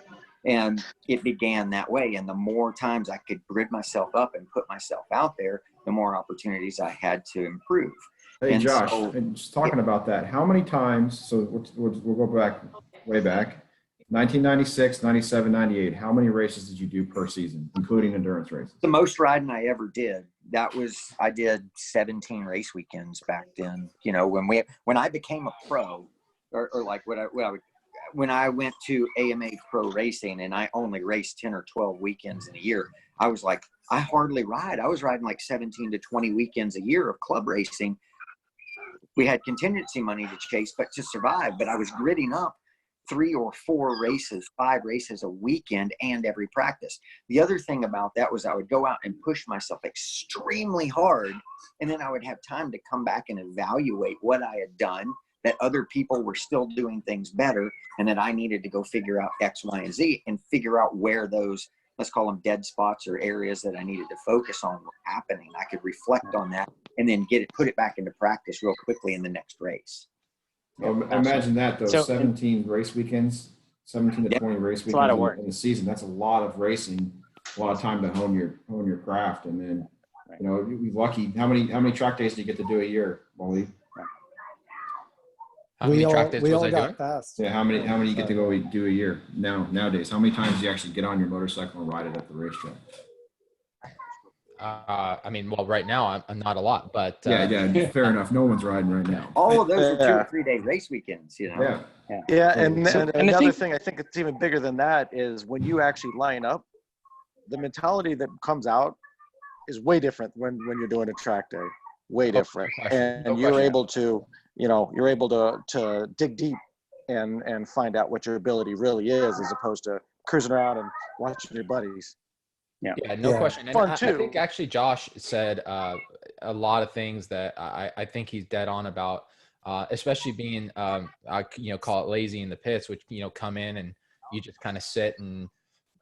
And it began that way. And the more times I could grid myself up and put myself out there, the more opportunities I had to improve. Hey, and Josh, so, and just talking about that, how many times, so we'll go back, way back, 1996, 97, 98, how many races did you do per season, including endurance races? The most riding I ever did, I did 17 race weekends back then. You know, when I became a pro, or like when I went to AMA Pro Racing and I only raced 10 or 12 weekends in a year, I was like, I hardly ride. I was riding like 17 to 20 weekends a year of club racing. We had contingency money to chase, but to survive, but I was gridding up 3 or 4 races, 5 races a weekend and every practice. The other thing about that was I would go out and push myself extremely hard, and then I would have time to come back and evaluate what I had done, that other people were still doing things better, and that I needed to go figure out X, Y, and Z and figure out where those let's call them dead spots or areas that I needed to focus on were happening, I could reflect on that and then put it back into practice real quickly in the next race. Imagine that, though. So- 17 race weekends, 17 to 20 race It's a lot of weekends work. in the season. That's a lot of racing, a lot of time to hone your craft. And then, you know, you're lucky. How many track days do you get to do a year, Wally? How many track days we was all I got doing? fast. Yeah, how many you get to go do a year nowadays? How many times do you actually get on your motorcycle and ride it at the racetrack? I mean, well, right now I'm not a lot, but Yeah, fair enough. No one's riding right now. All of those are 2 Yeah. or 3 day race weekends, you know? Yeah. Yeah, and So- and I another think- thing I think it's even bigger than that is when you actually line up, the mentality that comes out is way different when you're doing a track day. Way different, question. and No you're question. able to, you know, you're able to dig deep and find out what your ability really is, as opposed to cruising around and watching your buddies. Yeah, no Yeah. question. And Fun I too. think actually Josh said a lot of things that I think he's dead on about, especially being, you know, call it lazy in the pits, which, you know, come in and you just kind of sit and,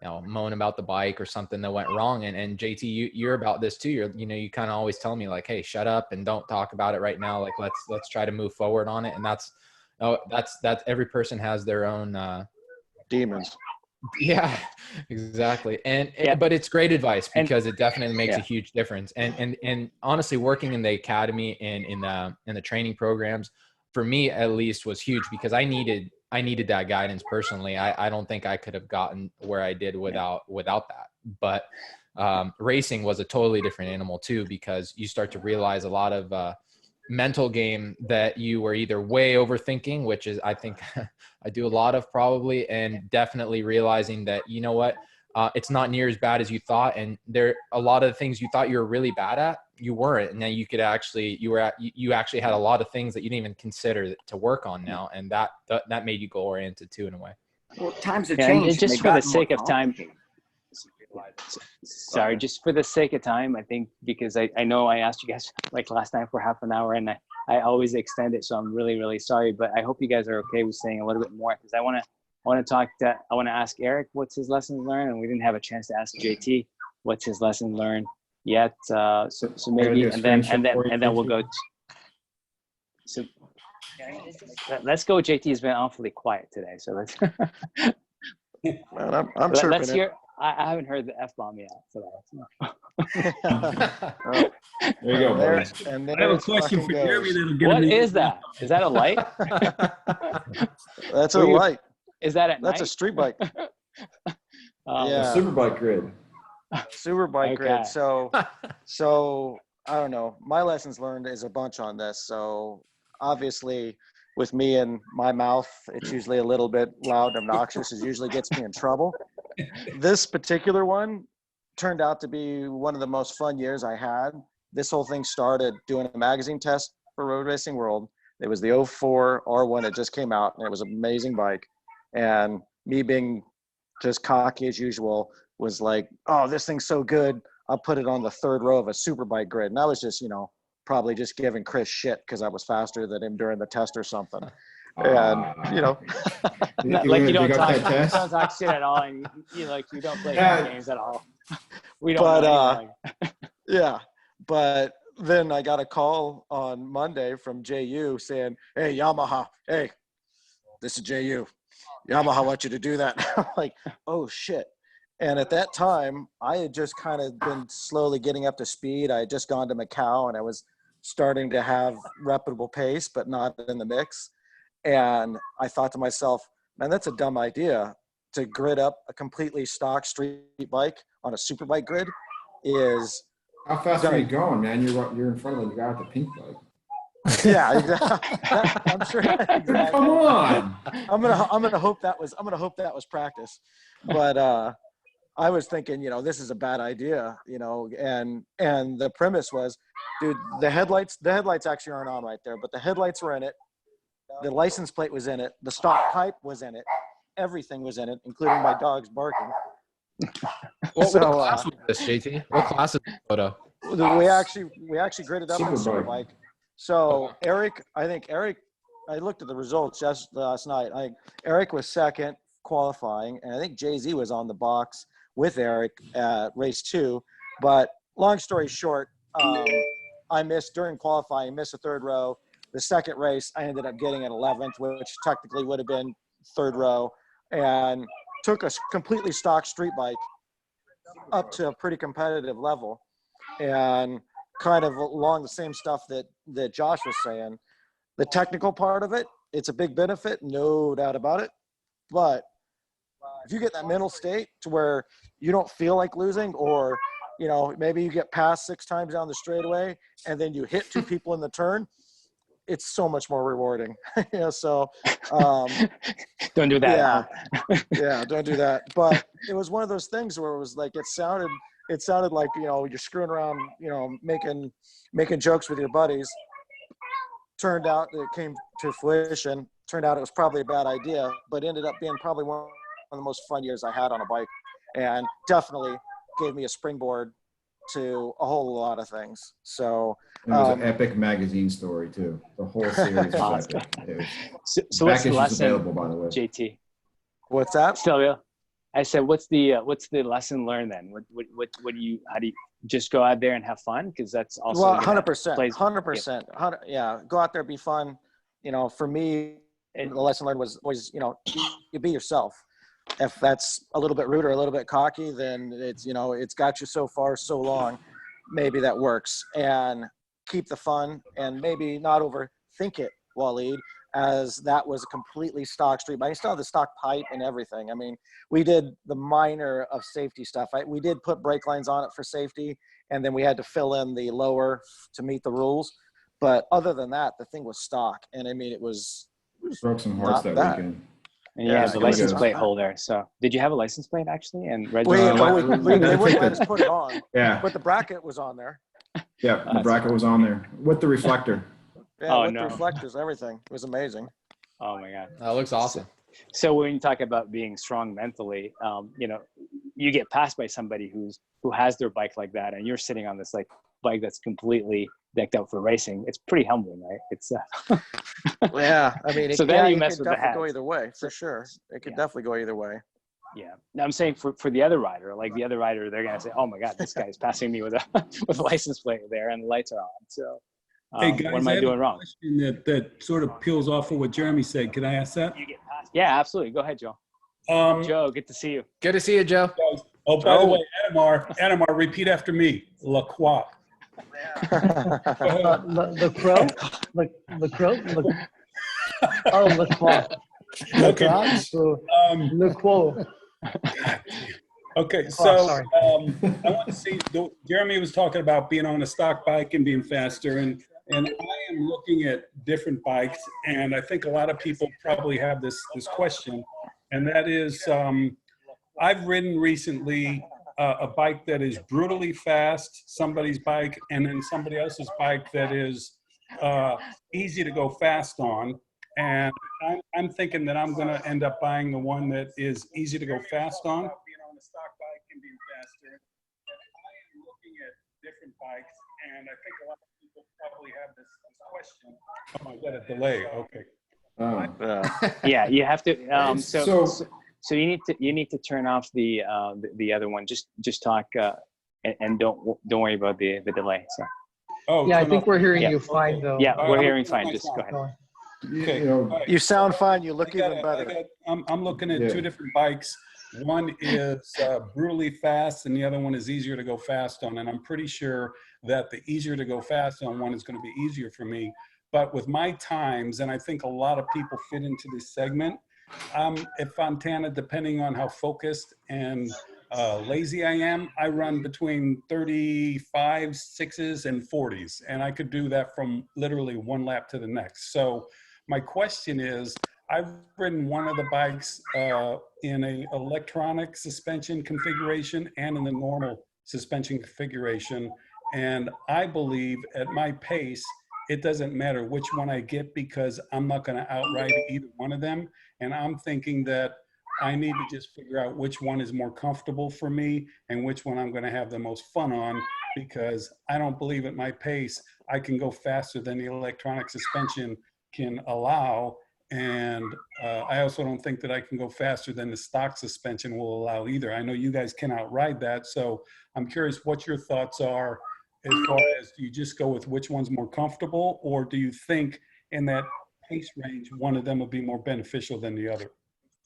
you know, moan about the bike or something that went wrong. And JT, you're about this too. You know, you kind of always tell me like, hey, shut up and don't talk about it right now. Like, let's try to move forward on it. And that's every person has their own, Demons. yeah, exactly. And Yeah. but it's great advice And- because it definitely makes Yeah. a huge difference. And honestly, working in the academy and in the training programs, for me at least, was huge because I needed that guidance personally. I don't think I could have gotten where I did without that. But racing was a totally different animal too, because you start to realize a lot of mental game that you were either way overthinking, which is, I think I do a lot of probably, and definitely realizing that, you know what, it's not near as bad as you thought. And there, a lot of the things you thought you were really bad at, you weren't. And then you could actually, you actually had a lot of things that you didn't even consider to work on now. And that made you goal oriented too, in a way. Well, times have Yeah, and changed. just They've for the gotten more sake of time, complicated. sorry, just for the sake of time, I think, because I know I asked you guys like last time for half an hour and I always extend it. So I'm really, really sorry, but I hope you guys are okay with staying a little bit more, because I want to ask Eric what's his lessons learned, and we didn't have a chance to ask JT what's his lesson learned yet. So maybe, do a and then screenshot for you, we'll go. So let's go. JT has been awfully quiet today, so let's Man, I'm chirping let's it. hear. I haven't heard the F-bomb yet today. Well, There you go, there, buddy. and I there have a it question fucking for Jeremy goes. that'll get What him. is that? Is that a light? That's a Were you- light. Is that at That's a night? street bike. Oh, Yeah. Superbike grid. Super bike Okay. grid. So I don't know. My lessons learned is a bunch on this. So obviously, with me and my mouth, it's usually a little bit loud and obnoxious. It usually gets me in trouble. This particular one turned out to be one of the most fun years I had. This whole thing started doing a magazine test for Road Racing World. It was the 04 R1. It just came out, and it was an amazing bike. And me being just cocky as usual was like, oh, this thing's so good, I'll put it on the third row of a superbike grid. And I was just, probably just giving Chris shit because I was faster than him during the test or something. And, Like you don't got talk, that test? you don't talk shit at all, and you don't play Yeah. games at all. We don't. But, know anything. yeah. But then I got a call on Monday from JU saying, hey, Yamaha, hey, this is JU. Yamaha wants you to do that. I'm like, oh, shit. And at that time, I had just kind of been slowly getting up to speed. I had just gone to Macau, and I was starting to have reputable pace, but not in the mix. And I thought to myself, man, that's a dumb idea. To grid up a completely stock street bike on a superbike grid is, How fast are you going, man? You're in front of the guy with the pink bike. yeah, I'm sure. Exactly. Come on. I'm gonna hope that was practice, but I was thinking, this is a bad idea, and the premise was, dude, the headlights actually aren't on right there, but the headlights were in it, the license plate was in it, the stock pipe was in it, everything was in it, including my dog's barking. What So, class was this, JT? What class is this photo? We actually gridded up on Superbike. Superbike. So I looked at the results just last night. Eric was second qualifying, and I think Jay-Z was on the box with Eric at race 2. But long story short, I missed during qualifying, missed a third row. The second race, I ended up getting an 11th, which technically would have been third row, and took a completely stock street bike up to a pretty competitive level. And kind of along the same stuff that Josh was saying, the technical part of it, it's a big benefit, no doubt about it. But if you get that mental state to where you don't feel like losing, or, you know, maybe you get passed 6 times down the straightaway and then you hit 2 people in the turn, it's so much more rewarding. You know, so don't do that. Yeah, don't do that. But it was one of those things where it was like, it sounded like, you know, you're screwing around, you know, making jokes with your buddies. Turned out it came to fruition. Turned out it was probably a bad idea, but ended up being probably one of the most fun years I had on a bike, and definitely gave me a springboard to a whole lot of things. So it was an epic magazine story too. The whole series was epic. So what's the lesson, available, by the way? JT? What's that? Sylvia, I said, what's the lesson learned then? How do you just go out there and have fun? Because that's also 100%. Yeah, go out there, be fun. You know, for me, the lesson learned was, you know, you be yourself. If that's a little bit rude or a little bit cocky, then it's, you know, it's got you so far, so long. Maybe that works. And keep the fun, and maybe not overthink it, Waleed, as that was a completely stock street bike. I still have the stock pipe and everything. I mean, we did the minor of safety stuff. We did put brake lines on it for safety, and then we had to fill in the lower to meet the rules. But other than that, the thing was stock. And I mean, it was broke some hearts that weekend. And you have the license plate holder. So did you have a license plate actually? And they wouldn't let us put it on. Yeah. But the bracket was on there. Yeah, the bracket was on there with the reflector. Yeah, with the reflectors, everything. It was amazing. Oh my God. That looks awesome. So when you talk about being strong mentally, you know, you get passed by somebody who has their bike like that, and you're sitting on this like bike that's completely decked out for racing. It's pretty humbling, right? It's yeah. I mean, so then you mess with the definitely go either way, for sure. It could definitely go either way. Yeah. Now I'm saying for the other rider, like the other rider, they're gonna say, "Oh my God, this guy's passing me with a license plate there, and the lights are on." So, hey guys, what am I doing wrong? Question that sort of peels off of what Jeremy said. Can I ask that? Yeah, absolutely. Go ahead, Joe. Joe, good to see you. Good to see you, Joe. Oh, by the way, Ademar, repeat after me. La Croix. Le Croix? Le Croix? Oh, Le Croix. Okay. Le Croix. Okay, so I want to see, Jeremy was talking about being on a stock bike and being faster, and I am looking at different bikes, and I think a lot of people probably have this question, and that is, I've ridden recently a bike that is brutally fast, somebody's bike, and then somebody else's bike that is easy to go fast on. And I'm thinking that I'm going to end up buying the one that is easy to go fast on. Being on a stock bike and being faster. I am looking at different bikes, and I think a lot of people probably have this question. Oh, I got a delay. Okay. Yeah, you have to. So you need to turn off the other one. Just talk and don't worry about the delay. So. Oh. Yeah, I think we're hearing you fine though. Yeah, we're hearing fine. Just go ahead. Okay. You sound fine. You look even better. I'm looking at two different bikes. One is brutally fast, and the other one is easier to go fast on. And I'm pretty sure that the easier to go fast on one is going to be easier for me. But with my times, and I think a lot of people fit into this segment, at Fontana, depending on how focused and lazy I am, I run between 35, 6s, and 40s. And I could do that from literally one lap to the next. So my question is, I've ridden one of the bikes in a electronic suspension configuration and in the normal suspension configuration. And I believe at my pace, it doesn't matter which one I get because I'm not going to outride either one of them. And I'm thinking that I need to just figure out which one is more comfortable for me and which one I'm going to have the most fun on, because I don't believe at my pace I can go faster than the electronic suspension can allow. And I also don't think that I can go faster than the stock suspension will allow either. I know you guys can outride that. So I'm curious what your thoughts are as far as, do you just go with which one's more comfortable, or do you think in that pace range, one of them will be more beneficial than the other?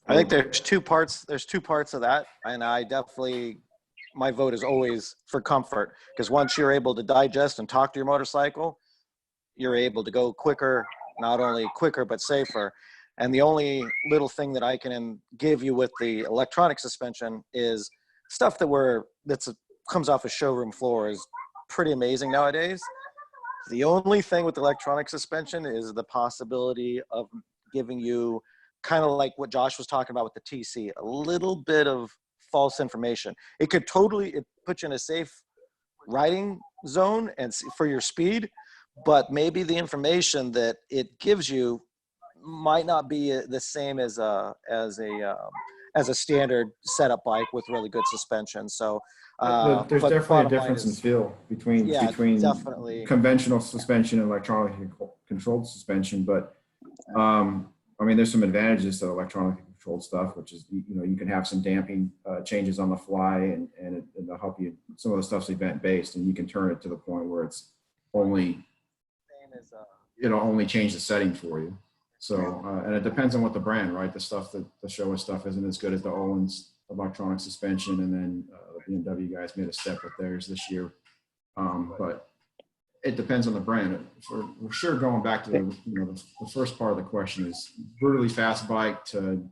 I think there's two parts. There's two parts of that. And I definitely, my vote is always for comfort, because once you're able to digest and talk to your motorcycle, you're able to go quicker, not only quicker, but safer. And the only little thing that I can give you with the electronic suspension is stuff that comes off a showroom floor is pretty amazing nowadays. The only thing with electronic suspension is the possibility of giving you, kind of like what Josh was talking about with the TC, a little bit of false information. It could it put you in a safe riding zone and for your speed, but maybe the information that it gives you might not be the same as a standard setup bike with really good suspension. So there's definitely a difference in feel between definitely conventional suspension and electronically controlled suspension. But I mean, there's some advantages to electronically controlled stuff, which is, you can have some damping changes on the fly, and it'll help you. Some of the stuff's event based, and you can turn it to the point where it's it'll only change the setting for you. So, and it depends on what the brand, right? The Showa stuff isn't as good as the Olin's electronic suspension, and then the BMW guys made a step with theirs this year. But it depends on the brand. For sure, going back to the first part of the question is brutally fast bike to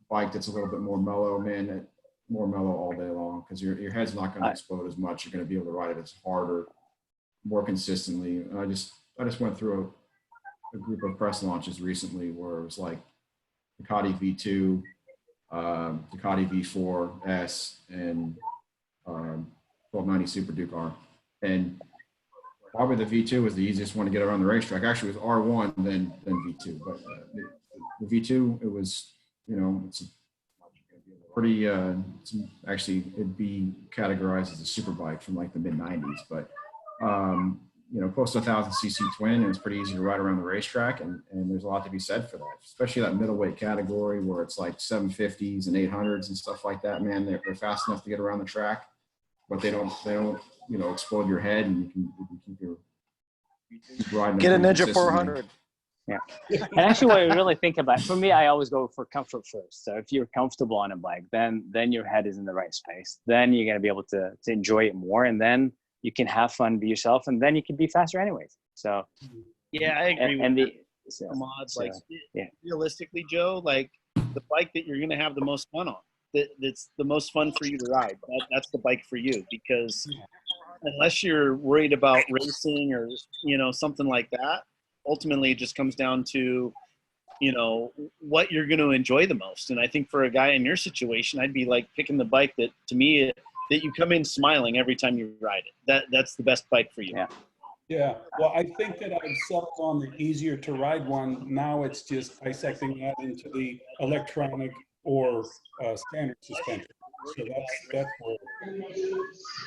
bike that's a little bit more mellow, man. More mellow all day long, because your head's not going to explode as much. You're going to be able to ride it as harder, more consistently. And I just went through a group of press launches recently where it was like Ducati V2, Ducati V4 S, and 1290 Super Duke R. And probably the V2 was the easiest one to get around the racetrack. Actually, it was R1 than V2. But the V2, it was, it's pretty, actually, it'd be categorized as a super bike from like the mid 90s. But close to 1,000cc twin, and it's pretty easy to ride around the racetrack, and there's a lot to be said for that, especially that middleweight category where it's like 750s and 800s and stuff like that. Man, they're fast enough to get around the track, but they don't explode your head, and you can keep riding. Get a Ninja 400. Yeah. And actually, what I really think about, for me, I always go for comfort first. So if you're comfortable on a bike, then your head is in the right space. Then you're going to be able to enjoy it more, and then you can have fun, be yourself, and then you can be faster anyways. So yeah, I agree with mods. Realistically, Joe, like the bike that you're going to have the most fun on, that's the most fun for you to ride, that's the bike for you, because unless you're worried about racing or something like that, ultimately it just comes down to what you're going to enjoy the most. And I think for a guy in your situation, I'd be like picking the bike that, to me, that you come in smiling every time you ride it. That's the best bike for you. Yeah. Well, I think that I've settled on the easier to ride one. Now it's just dissecting that into the electronic or standard suspension. So that's where.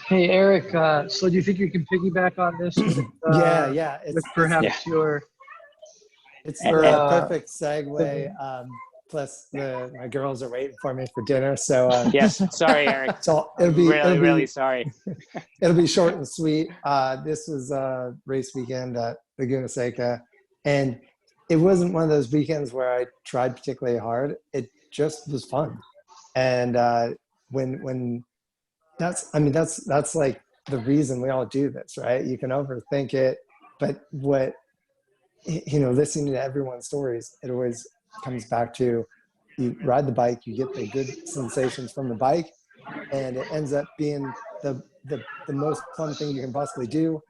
Hey, Eric, so do you think you can piggyback on this? With, It's perhaps your. It's the perfect segue. Plus, my girls are waiting for me for dinner. So yes, sorry, Eric. So it'll be really sorry. It'll be short and sweet. This was a race weekend at Laguna Seca, and it wasn't one of those weekends where I tried particularly hard. It just was fun, and when that's like the reason we all do this, right? You can overthink it, but listening to everyone's stories, it always comes back to, you ride the bike, you get the good sensations from the bike, and it ends up being the most fun thing you can possibly do.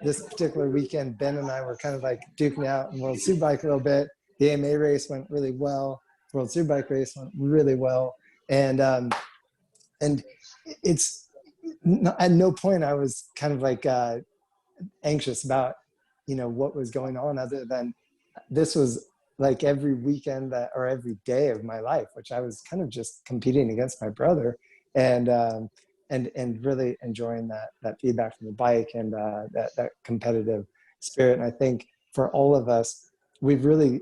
This particular weekend, Ben and I were kind of like duking out in World Superbike a little bit. The AMA race went really well. World Superbike race went really well, and it's at no point I was kind of like anxious about what was going on, other than this was like every weekend or every day of my life, which I was kind of just competing against my brother, and really enjoying that feedback from the bike, and that competitive spirit. And I think for all of us, we've really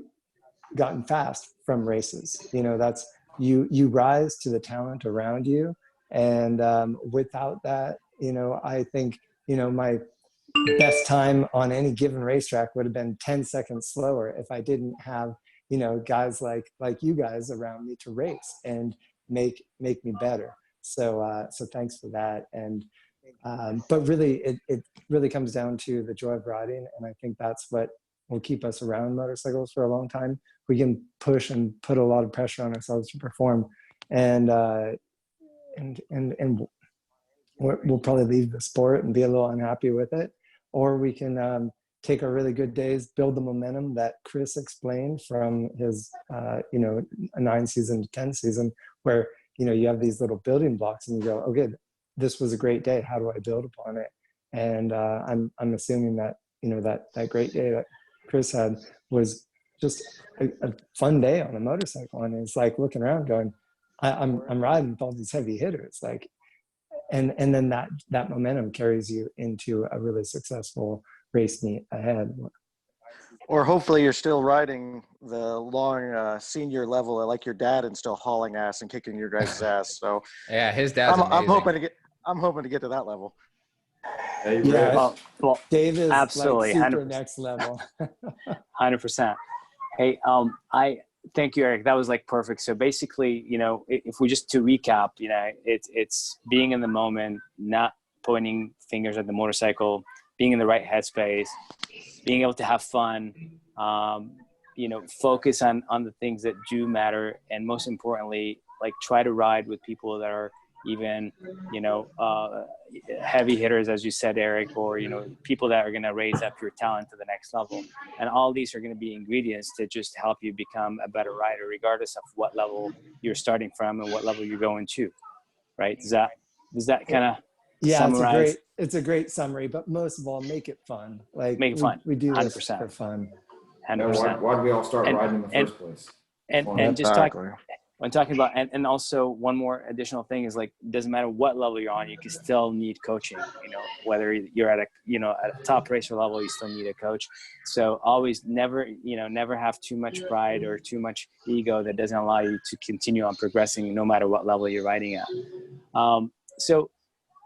gotten fast from races. You know, that's you rise to the talent around you, and without that, you know, I think, you know, my best time on any given racetrack would have been 10 seconds slower if I didn't have, you know, guys like you guys around me to race and make me better. So thanks for that. And but really, it really comes down to the joy of riding, and I think that's what will keep us around motorcycles for a long time. We can push and put a lot of pressure on ourselves to perform, and we'll probably leave the sport and be a little unhappy with it, or we can take our really good days, build the momentum that Chris explained from his you know, a 9 season to 10 season, where, you know, you have these little building blocks and you go, okay, this was a great day. How do I build upon it? And I'm assuming that, you know, that great day that Chris had was just a fun day on a motorcycle. And it's like looking around going, I'm riding with all these heavy hitters, like, and then that momentum carries you into a really successful race meet ahead. Or hopefully you're still riding the long senior level like your dad and still hauling ass and kicking your guys' ass. So Yeah, his dad's amazing. I'm hoping to get to that level. Hey, Yeah, Well, Dave is absolutely, like super 100%. next level. 100%. Hey, I thank you, Eric. That was like perfect. So basically, you know, if we just to recap, you know, it's being in the moment, not pointing fingers at the motorcycle, being in the right headspace, being able to have fun, you know, focus on the things that do matter, and most importantly, like try to ride with people that are even, you know, heavy hitters, as you said, Eric, or, you know, people that are going to raise up your talent to the next level. And all these are going to be ingredients to just help you become a better rider, regardless of what level you're starting from and what level you're going to, right? Does that kind of summarize? It's a great summary, but most of all, make it fun. Like Make it fun. we do this 100%. for fun. 100%. Why did we all start riding in the first place? And just talking about, and also one more additional thing is, like, doesn't matter what level you're on, you can still need coaching, you know, whether you're at a top racer level, you still need a coach. So always never have too much pride or too much ego that doesn't allow you to continue on progressing no matter what level you're riding at. So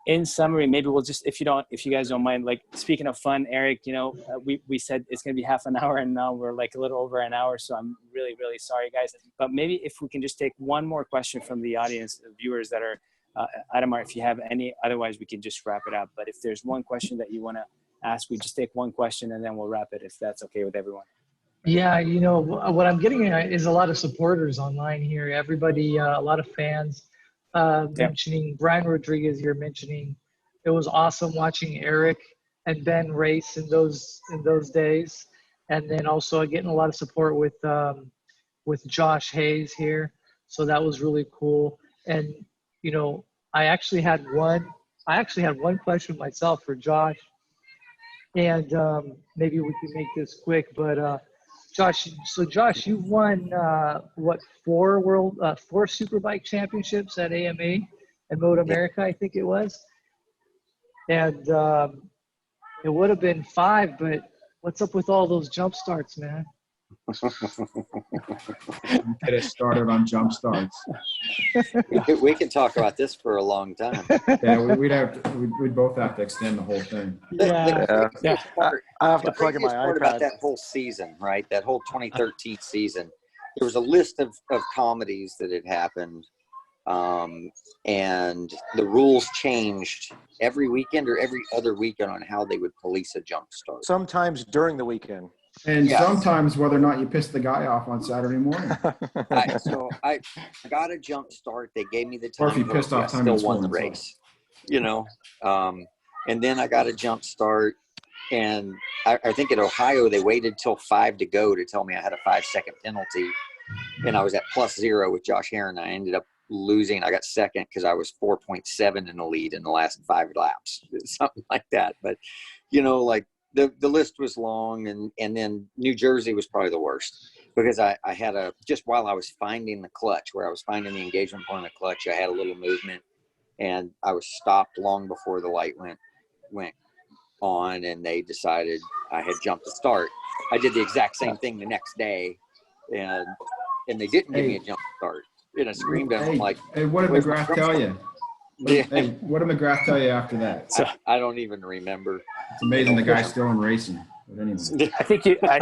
in summary, maybe we'll just, if you guys don't mind, like, speaking of fun, Eric, you know, we said it's going to be half an hour, and now we're like a little over an hour. So I'm really, really sorry, guys. But maybe if we can just take one more question from the audience, the viewers that are, Ademar, if you have any, otherwise we can just wrap it up. But if there's one question that you want to ask, we just take one question and then we'll wrap it, if that's okay with everyone. Yeah, you know, what I'm getting at is a lot of supporters online here. Everybody, a lot of fans. Mentioning Brian Rodriguez, you're mentioning it was awesome watching Eric and Ben race in those days, and then also getting a lot of support with Josh Hayes here, so that was really cool. And you know, I actually had one question myself for Josh, and maybe we can make this quick, but Josh, you've won four Superbike championships at AMA and Moto America, I think it was, and it would have been 5, but what's up with all those jump starts, man? Get it started on jump starts. We can talk about this for a long time. Yeah, we'd both have to extend the whole thing. I have to plug in my part iPad. about that whole season, right? That whole 2013 season. There was a list of comedies that had happened, and the rules changed every weekend or every other weekend on how they would police a jump start. Sometimes during the weekend. And sometimes whether or not you pissed the guy off on Saturday morning. So I got a jump start. They gave me the time. Or if you pissed off time, still won the race. You know, and then I got a jump start, and I think at Ohio they waited till 5 to go to tell me I had a 5-second penalty, and I was at +0 with Josh Heron. I ended up losing. I got second because I was 4.7 in the lead in the last 5 laps, something like that. But you know, like. The list was long, and then New Jersey was probably the worst because I had just while I was finding the clutch, where I was finding the engagement point of the clutch, I had a little movement, and I was stopped long before the light went on, and they decided I had jumped the start. I did the exact same thing the next day, and they didn't give me a jump start. And I screamed at them like, hey, what did "Where's my McGrath jump tell start?" you? Yeah. Hey, what did McGrath tell you after that? I don't even remember. It's amazing the guy's still in racing. But anyway. I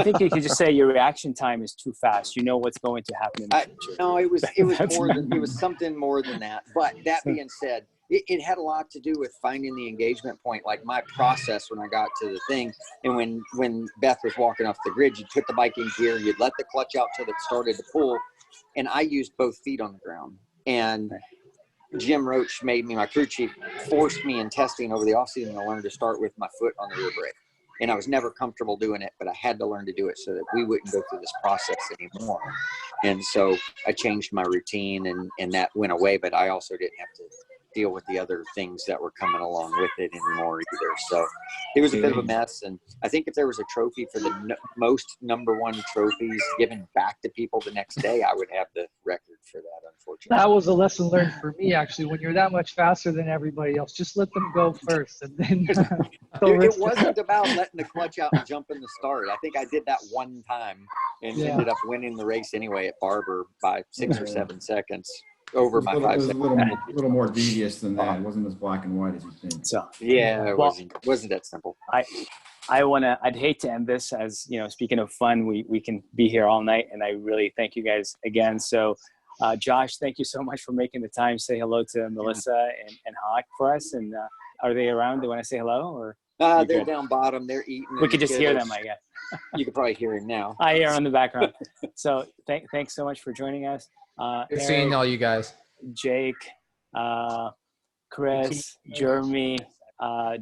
think you could just say your reaction time is too fast. You know what's going to happen in the future. No, it was something more than that. But that being said, it had a lot to do with finding the engagement point. Like my process when I got to the thing, and when Beth was walking off the grid, you'd put the bike in gear, you'd let the clutch out till it started to pull, and I used both feet on the ground. And Jim Roach made me, my crew chief, forced me in testing over the offseason to learn to start with my foot on the rear brake. And I was never comfortable doing it, but I had to learn to do it so that we wouldn't go through this process anymore. And so I changed my routine, and that went away, but I also didn't have to deal with the other things that were coming along with it anymore either. So it was a bit of a mess. And I think if there was a trophy for the most #1 trophies given back to people the next day, I would have the record for that, unfortunately. That was a lesson learned for me, actually. When you're that much faster than everybody else, just let them go first. And then it wasn't about letting the clutch out and jumping the start. I think I did that one time and ended up winning the race anyway at Barber by 6 or 7 seconds over my 5 seconds. It was a little more devious than that. It wasn't as black and white as you think. So yeah, it wasn't that simple. I'd hate to end this as, speaking of fun, we can be here all night, and I really thank you guys again. So Josh, thank you so much for making the time. Say hello to Melissa and Hawk for us. And are they around? They want to say hello, or? They're good? Down bottom. They're eating. We could just hear them, I guess. You could probably hear him now. I hear in the background. So thanks so much for joining us. Good seeing all you guys. Jake, Chris, Jeremy,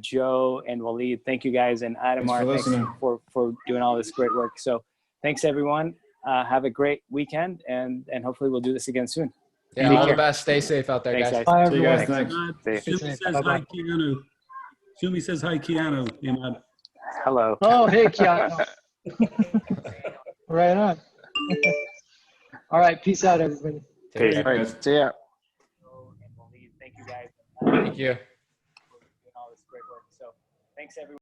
Joe, and Waleed. Thank you guys. And Ademar, thanks for doing all this great work. So thanks, everyone. Have a great weekend, and hopefully we'll do this again soon. Yeah, all the best. Stay safe out there, thanks, guys. Bye, See you everyone. guys. Thanks. Shumi says hi, Keanu. Shumi says hi, Keanu. Imad. Hello. Oh, hey, Keanu. Right on. All right. Peace out, everybody. Take care. All right, see ya. Thank you, guys. Thank you. For doing all this great work. So thanks, everyone.